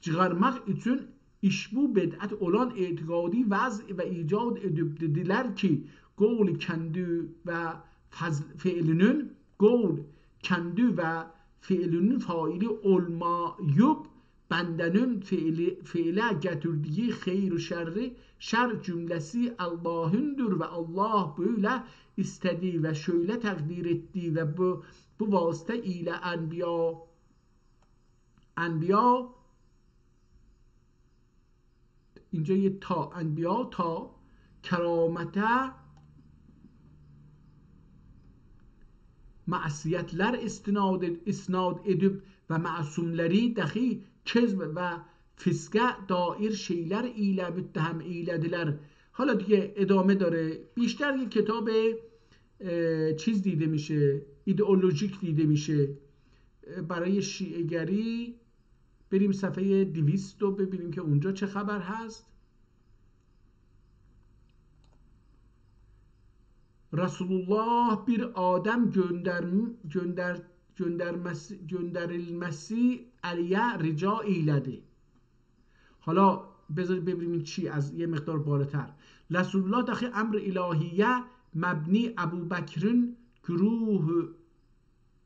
çıkarmak için işbu bed'at olan itikadi vaz ve icat edip dediler ki gol kendi ve fiilinin faili olmayıp bendenin fiile getirdiği hayır şerri şer cümlesi Allah'ındır ve Allah böyle istediği ve şöyle takdir ettiği ve bu vasıta ile enbiya اینجا یه تا انبیا تا کرامته معصیتler isnad edip ve masumleri dahi kezb ve fiske dair şeyler ile müttehem eylediler. حالا دیگه ادامه داره. بیشتر یه کتاب چیز دیده میشه، ایدئولوژیک دیده میشه. برای شیعه گری بریم صفحه 200 رو ببینیم که اونجا چه خبر هست. رسول الله bir آدم gönderilmesi علیه رجا ایلده. حالا بذارید ببینیم چی از یه مقدار بالاتر. رسول الله داخل امر الهیه مبنی ابو بکرین گروه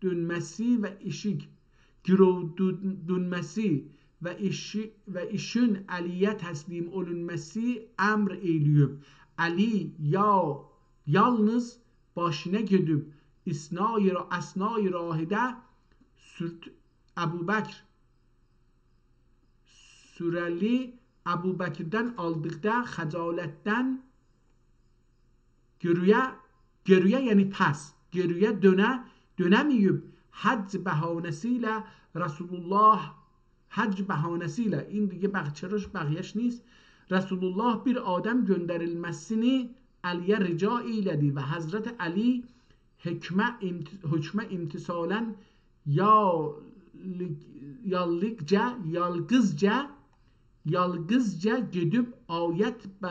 dönmesi ve işik dönmesi ve işin Ali'ye teslim olunması emr eyleyip Ali ya yalnız başına gidip asnai rahide Ebu Bekir süreli Ebu Bekir'den aldıkta xəcaletten geriye yani pas geriye dönemeyip hac behanesiyle Resulullah hac behanesiyle این دیگه چراش بقیهش نیست. Resulullah bir adam gönderilmesini Ali'ye rica eyledi ve Hazreti Ali hükme imtisalen yalgızca gidip ayet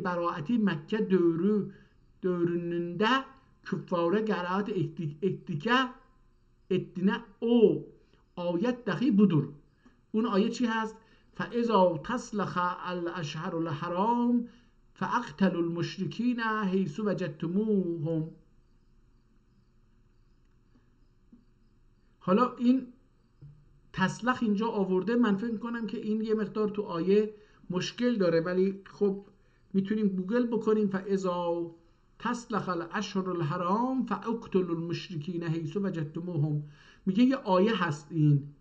beraati Mekke dövrününde küffara geraat ettiğine o ayet dahi budur. اون آیه چی هست؟ فَإِذَا تَسْلَخَ الْأَشْهَرُ الْحَرَامِ فَأَقْتَلُوا الْمُشْرِكِينَ حَيْثُ وَجَدْتُمُوهُمْ. حالا این تسلخ اینجا آورده، من فکر کنم که این یه مقدار تو آیه مشکل داره، ولی خب میتونیم گوگل بکنیم. فَإِذَا تَسْلَخَ الْأَشْهَرُ الْحَرَامِ فَأَقْتُلُوا الْمُشْرِكِينَ حَيْثُ وَجَدْتُمُوهُمْ. میگه یه آیه هست این.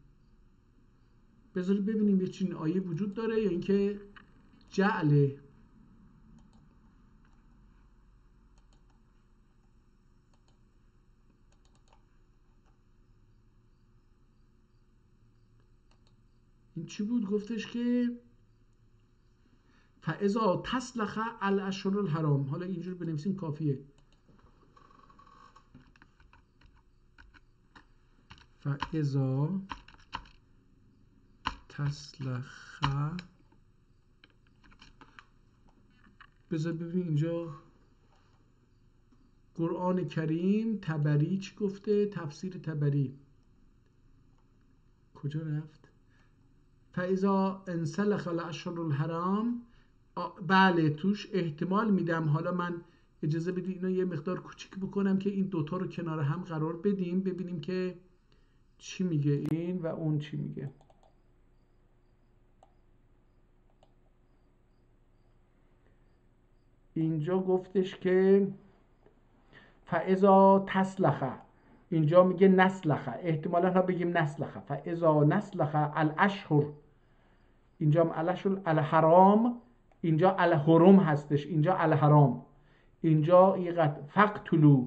بذارید ببینیم یه چنین آیه وجود داره یا اینکه جعله. این چی بود؟ گفتش که فاذا تسلخ الاشهر الحرام. حالا اینجور بنویسیم کافیه. فاذا تسلخ. بذار ببینیم اینجا قرآن کریم طبری چی گفته؟ تفسیر طبری کجا رفت؟ فاذا انسلخ الاشهر الحرام. بله توش احتمال میدم. حالا من اجازه بدید اینو یه مقدار کوچیک بکنم که این دوتا رو کنار هم قرار بدیم ببینیم که چی میگه این و اون چی میگه. اینجا گفتش که فاذا تسلخ، اینجا میگه نسلخ، احتمالا ها بگیم نسلخ. فاذا نسلخ الاشهر، اینجا الاشهر الحرام، اینجا الحرم هستش، اینجا الحرام. اینجا یقت فقتلوا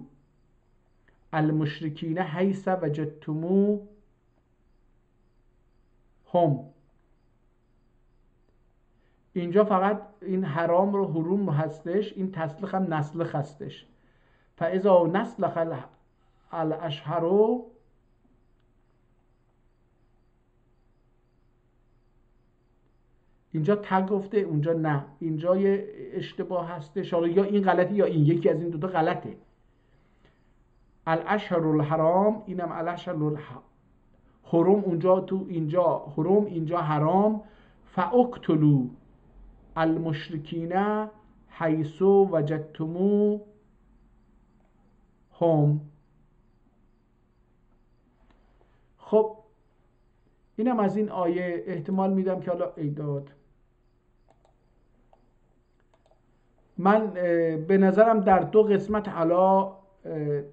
المشرکین حیث وجدتموهم. اینجا فقط این حرام رو حروم هستش، این تسلخ هم نسلخ هستش. فاذا نسلخ الاشهر، اینجا تگ گفته اونجا نه، اینجا یه اشتباه هستش، یا این غلطه یا این، یکی از این دوتا غلطه. الاشهر الحرام اینم الاشهر الحرم، اونجا تو اینجا حرم اینجا حرام. فاقتلوا المشرکین حیث وجدتموهم. خب اینم از این آیه. احتمال میدم که حالا ایداد من به نظرم در دو قسمت حالا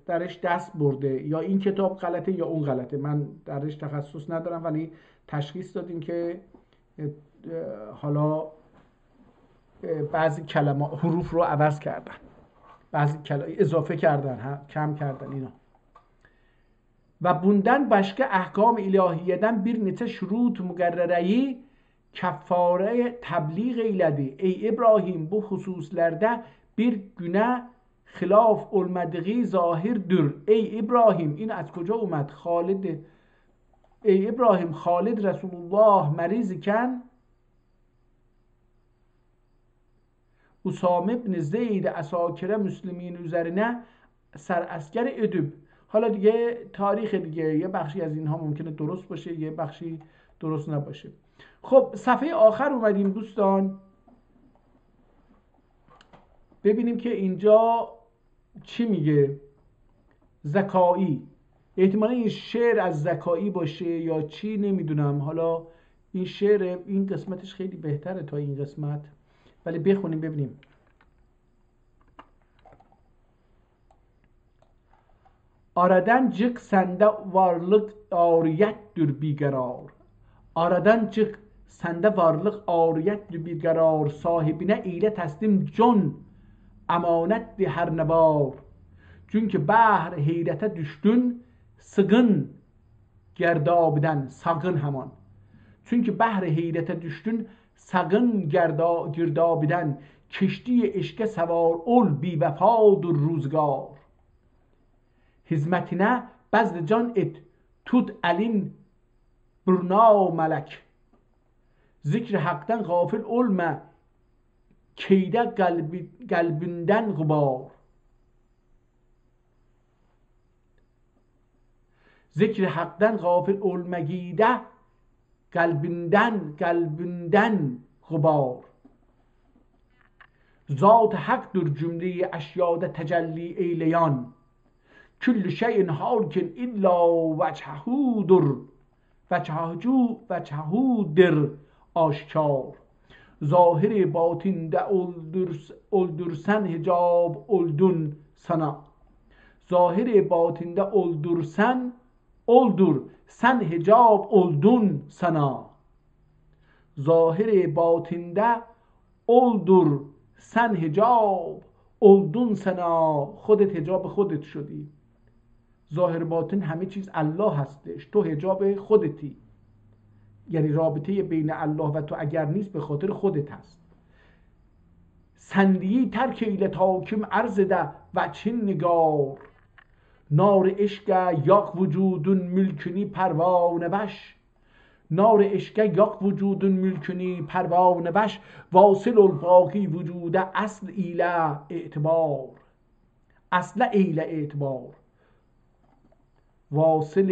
درش دست برده، یا این کتاب غلطه یا اون غلطه، من درش تخصص ندارم، ولی تشخیص دادیم که حالا بعضی کلمات حروف رو عوض کردن، بعضی اضافه کردن، کم kerdin اینا. Ve bundan başka ahkam ilahiyeden bir neçə şurut müqərrərəyi kəffare təbliğ eylədi. Ey İbrahim, bu hususlarda bir günə xilaf olmadığı zahirdir. Ey İbrahim, این از کجا اومد؟ خالد. ey İbrahim, Halid Resulullah meriz iken Usame ibn Zeyd asakire Müslümin üzerine serasker edip. حالا دیگه تاریخ دیگه یه بخشی از اینها ممکنه درست باشه، یه بخشی درست نباشه. خب صفحه آخر اومدیم دوستان، ببینیم که اینجا چی میگه. زکایی، احتمالا این شعر از زکایی باشه یا چی نمیدونم. حالا این شعر این قسمتش خیلی بهتره تا این قسمت، ولی بخونیم ببینیم. Aradan çık, sende varlık ariyettir biqarar. Aradan çık, sende varlık ariyettir biqarar. Sahibine ile teslim can, emanettir her nevar. Çünkü bahr heyrete düştün, sığın gerdabiden, sağın hemen. Çünkü bahr heyrete düştün, sağın girdabiden. Kiştiye eşke sevar ol, bi vefadır ruzgar. Hizmetine bezd can et, tut elin burna melek. Zikr haktan gafil olma, keyde kalbinden gubar. Zikr haktan gafil olma, gide kalbinden gubar. Zat haktır cümleyi eşyada tecelli eyleyen. Küllü şeyin halkin illa veçhudur, veçhudur aşkar. Zahiri batinde öldürsen hicab oldun sana. Zahiri batinde öldürsen oldur, sen hicab oldun sana. Zahiri batinde oldur, sen hicab oldun sana. خودت hicab خودت شدی. ظاهر باطن همه چیز الله هستش، تو حجاب خودتی. یعنی رابطه بین الله و تو اگر نیست به خاطر خودت هست. سندیی ترک ایلت حاکم عرض ده و چین نگار. نار عشق یاق وجودون ملکنی پروانه وش. نار عشق یک وجود ملکنی پروانه وش واصل الباقی وجوده اصل ایله اعتبار اصل ایله اعتبار واصل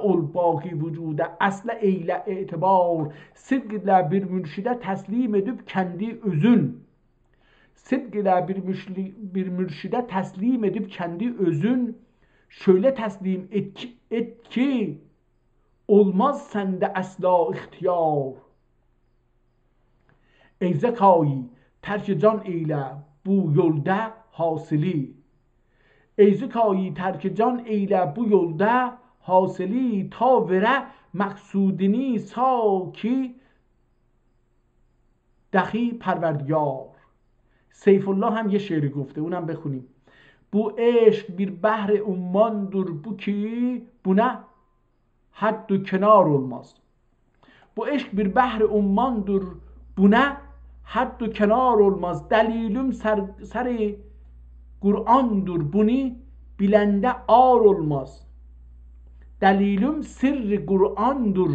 الباقی وجوده اصل ایله اعتبار sidqle bir mürşide teslim edip kendi özün sidqle bir mürşide teslim edip kendi özün şöyle teslim et ki olmaz sende asla ihtiyar ey zekayı terk can eyle bu yolda hasili ey zekayı terk can eyle bu yolda hasili ta vere مقصودنی ساکی دخی پروردگار سیف الله هم یه شعری گفته اونم بخونیم bu عشق bir bahre ummandır bu ki buna haddü kenar olmaz bu eşk bir bahre ummandır buna haddü kenar olmaz delilim seri Kur'an'dır bunu bilende ağır olmaz delilim sirri Kur'an'dır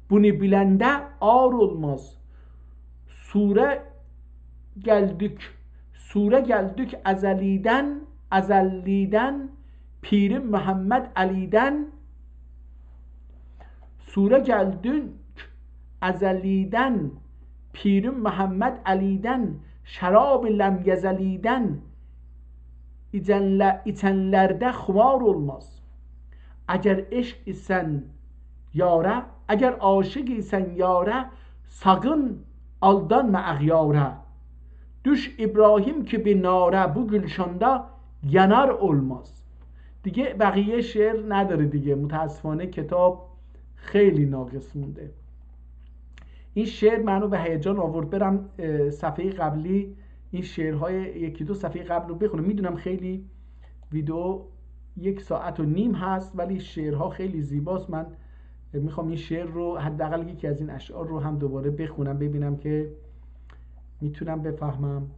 bunu bilende ağır olmaz sure geldik azaliden Pirim Muhammed Ali'den sure geldik azaliden Pirim Muhammed Ali'den şarab lem yezaliden içenlerde khumar olmaz eğer eşk isen yara eğer aşık isen yara sakın aldanma aghyara düş İbrahim ki bir nare bu gülşanda yanar olmaz دیگه بقیه شعر نداره دیگه متاسفانه کتاب خیلی ناقص مونده این شعر منو به هیجان آورد برم صفحه قبلی این شعرهای یکی دو صفحه قبل رو بخونم میدونم خیلی ویدیو 1.5 ساعت هست ولی شعرها خیلی زیباست من میخوام این شعر رو حداقل یکی از این اشعار رو هم دوباره بخونم ببینم که میتونم بفهمم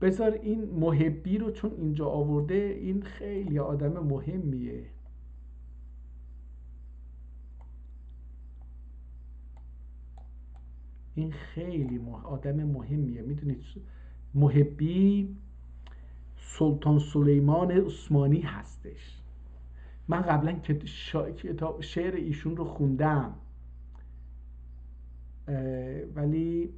بذار این محبی رو چون اینجا آورده این خیلی آدم مهمیه این خیلی آدم مهمیه میدونید محبی سلطان سلیمان عثمانی هستش من قبلا کتاب شعر ایشون رو خوندم ولی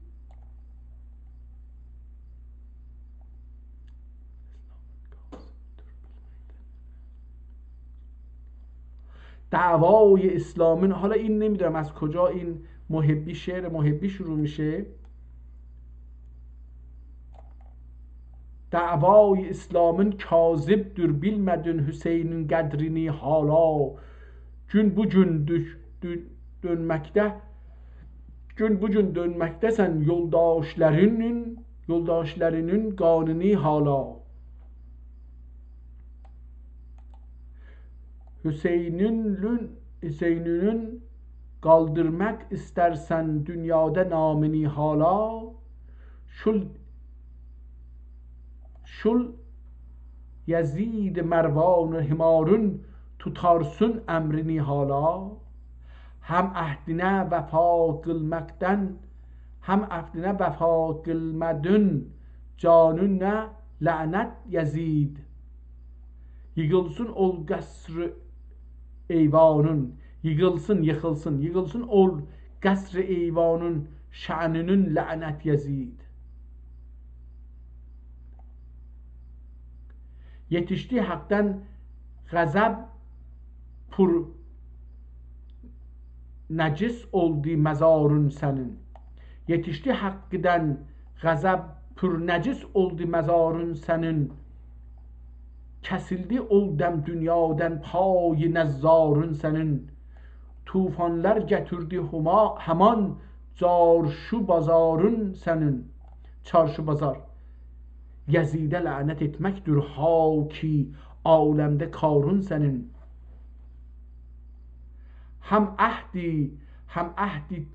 دعوای اسلامین حالا این نمیدونم از کجا این محبی شعر محبی شروع میشه دعوای اسلامın kazibdir bilmedin Hüseyin'in qədrini hala gün bu gün dönmektesən yoldaşlarının qanuni hala Hüseyin'in kaldırmak istersen dünyada namini hala şul Yazid Mervan himarun tutarsın emrini hala hem ahdine vefa kılmadın canune lanet Yazid yıkılsın ol gasr eyvanın yıkılsın ol gasr eyvanın şanının lanet Yazid yetişti haktan gazap pur necis oldu mezarın senin yetişti hakkıdan gazap pur necis oldu mezarın senin kesildi oldum dünyadan pay nezzarın senin tufanlar getirdi heman çarşı bazarın senin çarşı bazar Yazide lanet etmektir haki alemde karun senin hem ahdi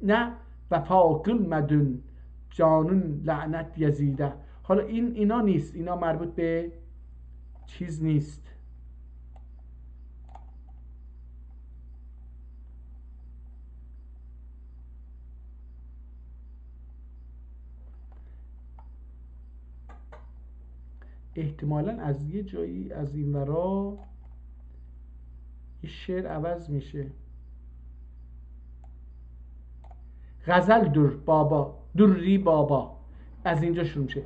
ne vefa kılmadın canın lanet Yazide حالا اینا نیست اینا مربوط به چیز نیست. احتمالاً از یه جایی از این ورا یه شعر عوض میشه. غزل در بابا دری baba از اینجا شروع میشه.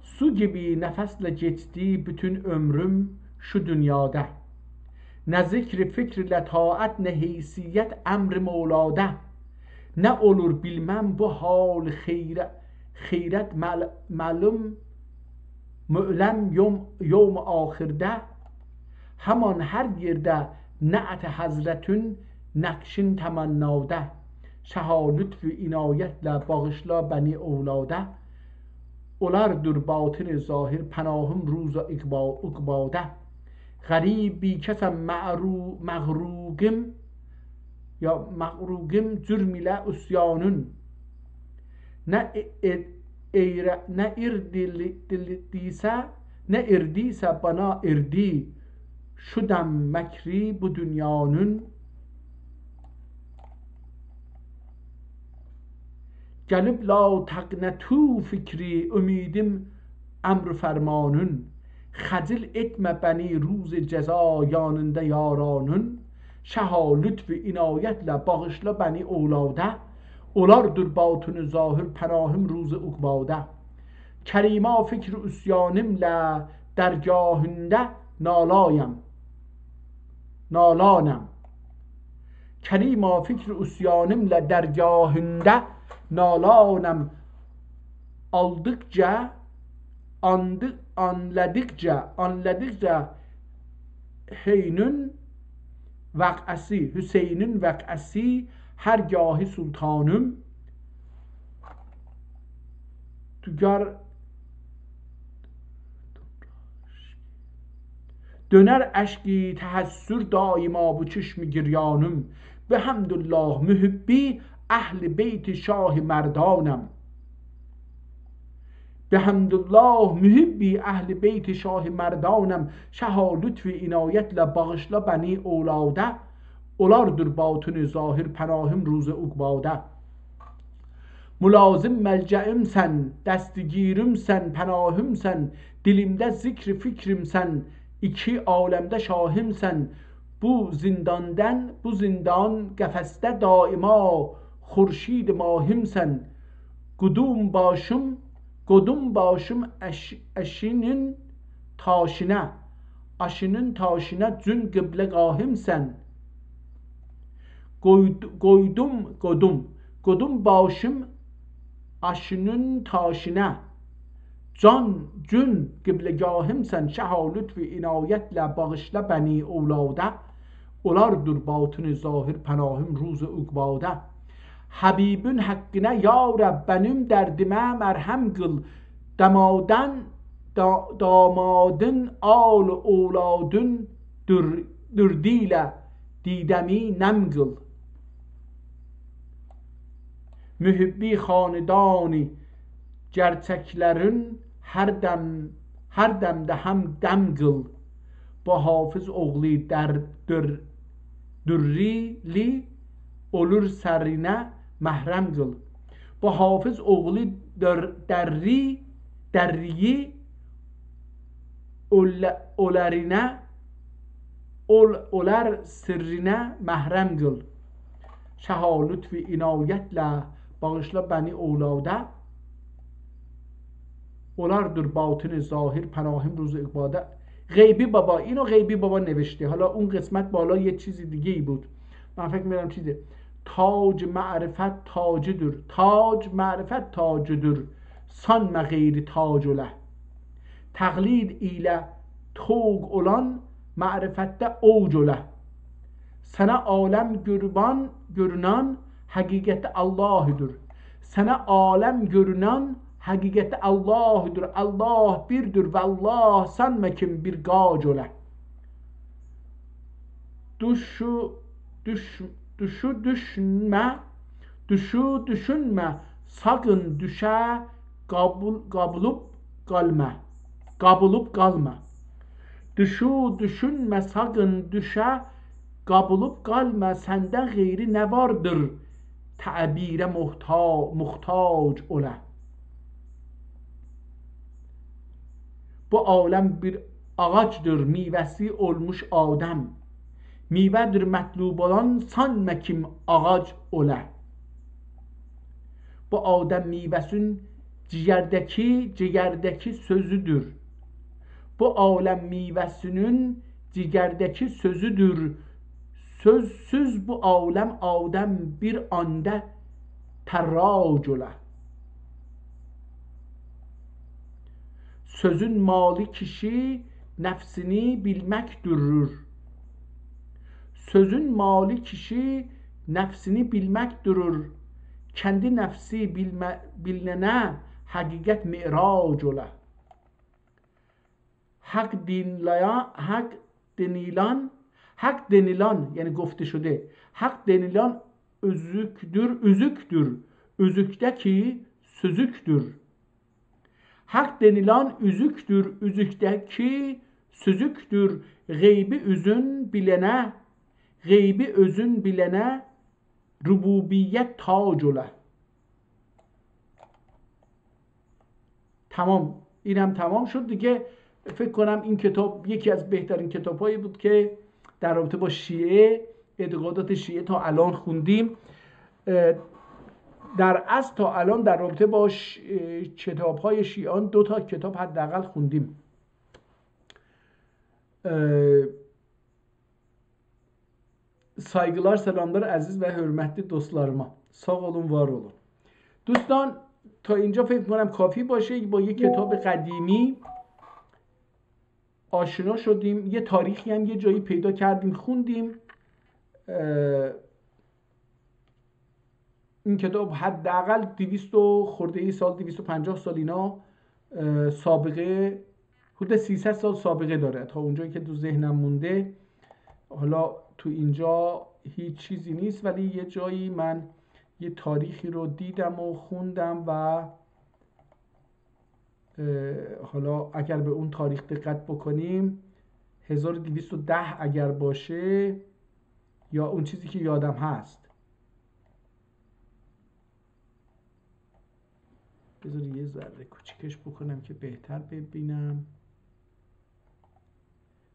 Su gibi nefesle geçti bütün ömrüm şu dünyada. Ne zikri fikriyle taat ne heysiyet emri Mevla'da. Ne olur bilmem bu hal xeyret malum mü'lem yevm ahirde. Hemen her yerde ne'at hazretün nakşin temennada. Şaha lütfü inayetle bağışla beni evlada. Olardır batın zahir panahım ruza ukbada. Garibi kesem mağrugim ya mağrugim cürm ile usyanın. Ne irdiyse bana irdi. Şudem mekri bu dünyanın. Gelip la taqnetu fikri ümidim emr fermanın. Xecil etme beni روز ceza yanında yaranın. Şaha lütfü inayetle bağışla beni evlada. Olardır batın zahir pənahım روز ukbada. Kerima fikr üsyanimle dergahında nalanam. Kerima fikr üsyanimle dergahında nalanam. Aldıkça anladıkça Hüseyin'in vakası hergâhi sultanım. Döner eşki tehessür daima bu çeşmi giryanım. Ve hamdülillah mühibbi ehli beyti şah-ı merdanım. Behemdullah mühibbi ehli beyti şah-ı merdanım. Şaha lütfi inayetle bağışla beni evlada. Olardır batın zahir pənahım ruza ukbada. Mülazim melceim sen, destigirim sen, pənahım sen. Dilimde zikri fikrim sen, iki alemde şahim sen. Bu zindan qefeste daima xurşid mahim sen. Gudum başım eşinin taşına cün qiblegahim sen. Godum başım aşının taşına cün qiblegahim sen. Şaha lütfü inayetle bağışla beni evlada. Olardır batın zahir pənahım ruza ukbada. Habibün hakkına ya Rab benim derdime merhem kıl. Damadın al evladın dürdiyle didemi nem kıl. Mühibbi hanedani gerçeklerin her demde hem dem kıl. Bu hafız oğlu dürrili olur serine mahrem kıl. Bu hafız oğlu derriyi olar sirrine mahrem kıl. Şaha lütfi inayetle bağışla beni evlada. Olardır batın zahir pənahım روز ukbada. غیبی بابا اینو غیبی بابا نوشته. حالا اون قسمت بالا یه چیزی دیگه ای بود. من فکر می‌کنم چیزه. تاج معرفت تاجدür. تاج معرفت تاجدür. Sanma gayri tac ola. Taklid ile toğ olan marifette ouc ola. Sana alem görünen hakikati Allah'ıdır. Sana alem görünen hakikati Allah'ıdır. Allah birdir ve Allah sanma kim bir gac ola. Düşü düşünme sakın düşe kabulup kalma. Düşünmesagın düşe, kabulup kalma senden gayri ne vardır, tabire muhtaç ola. Bu alem bir ağaçdır, meyvesi olmuş Adem. Meyvedir mətlub olan, sanma kim ağac ola. Bu Adem meyvesin cigerdeki sözüdür. Bu alem meyvesinin cigerdeki sözüdür. Sözsüz bu alem Adem bir anda terrac ola. Sözün mali kişi nefsini bilmek durur. Sözün mali kişi nefsini bilmek durur. Kendi nefsi bilinene hakikat mi'rac ola. Hak denilen yani گفته شده hak denilen üzüktür. Üzükteki sözüktür. Hak denilen üzükteki sözüktür. Gaybi özün bilene rububiyet tac ola. تمام. اینم تمام شد دیگه. فکر کنم این کتاب یکی از بهترین کتاب‌هایی بود که در رابطه با شیعه، اعتقادات شیعه تا الان خوندیم. در اصل تا الان در رابطه با کتاب‌های شیعان 2 تا کتاب حداقل خوندیم. Saygılar, selamlar aziz ve hürmetli dostlarıma. Sağ olun, var olun. دوستان تا اینجا فکر کنم کافی باشه. با یک کتاب قدیمی آشنا شدیم، یه تاریخی هم یه جایی پیدا کردیم خوندیم. این کتاب حداقل 200 خورده ای سال، 250 سال اینا سابقه، حدود 300 سال سابقه داره تا اونجایی که تو ذهنم مونده. حالا تو اینجا هیچ چیزی نیست، ولی یه جایی من یه تاریخی رو دیدم و خوندم و حالا اگر به اون تاریخ دقت بکنیم 1210 اگر باشه یا اون چیزی که یادم هست. بذار یه ذره کوچیکش بکنم که بهتر ببینم.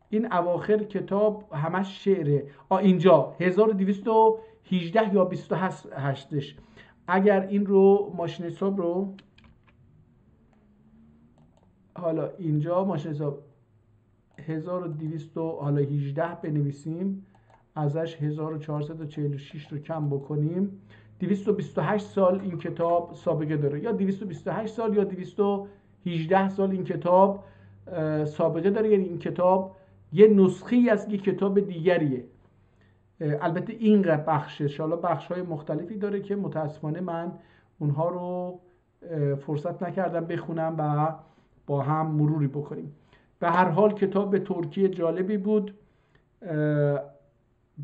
این اواخر کتاب همش شعره. اینجا 1218 یا 28ش. اگر این رو ماشین حساب رو حالا اینجا ماشین حساب 1218 بنویسیم، ازش 1446 رو کم بکنیم، 228 سال این کتاب سابقه داره. یا 228 سال یا 218 سال این کتاب سابقه داره. یعنی این کتاب یه نسخه‌ای از یک کتاب دیگریه. البته این بخشش، حالا بخش‌های مختلفی داره که متاسفانه من اونها رو فرصت نکردم بخونم و با هم مروری بکنیم. به هر حال کتاب ترکی جالبی بود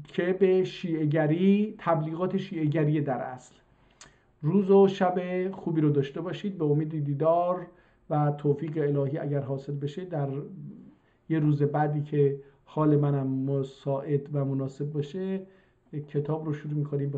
که به شیعه‌گری، تبلیغات شیعه‌گری در اصل. روز و شب خوبی رو داشته باشید. به امید دیدار و توفیق الهی اگر حاصل بشه در یه روز بعدی که حال منم مساعد و مناسب باشه کتاب رو شروع می‌کنیم به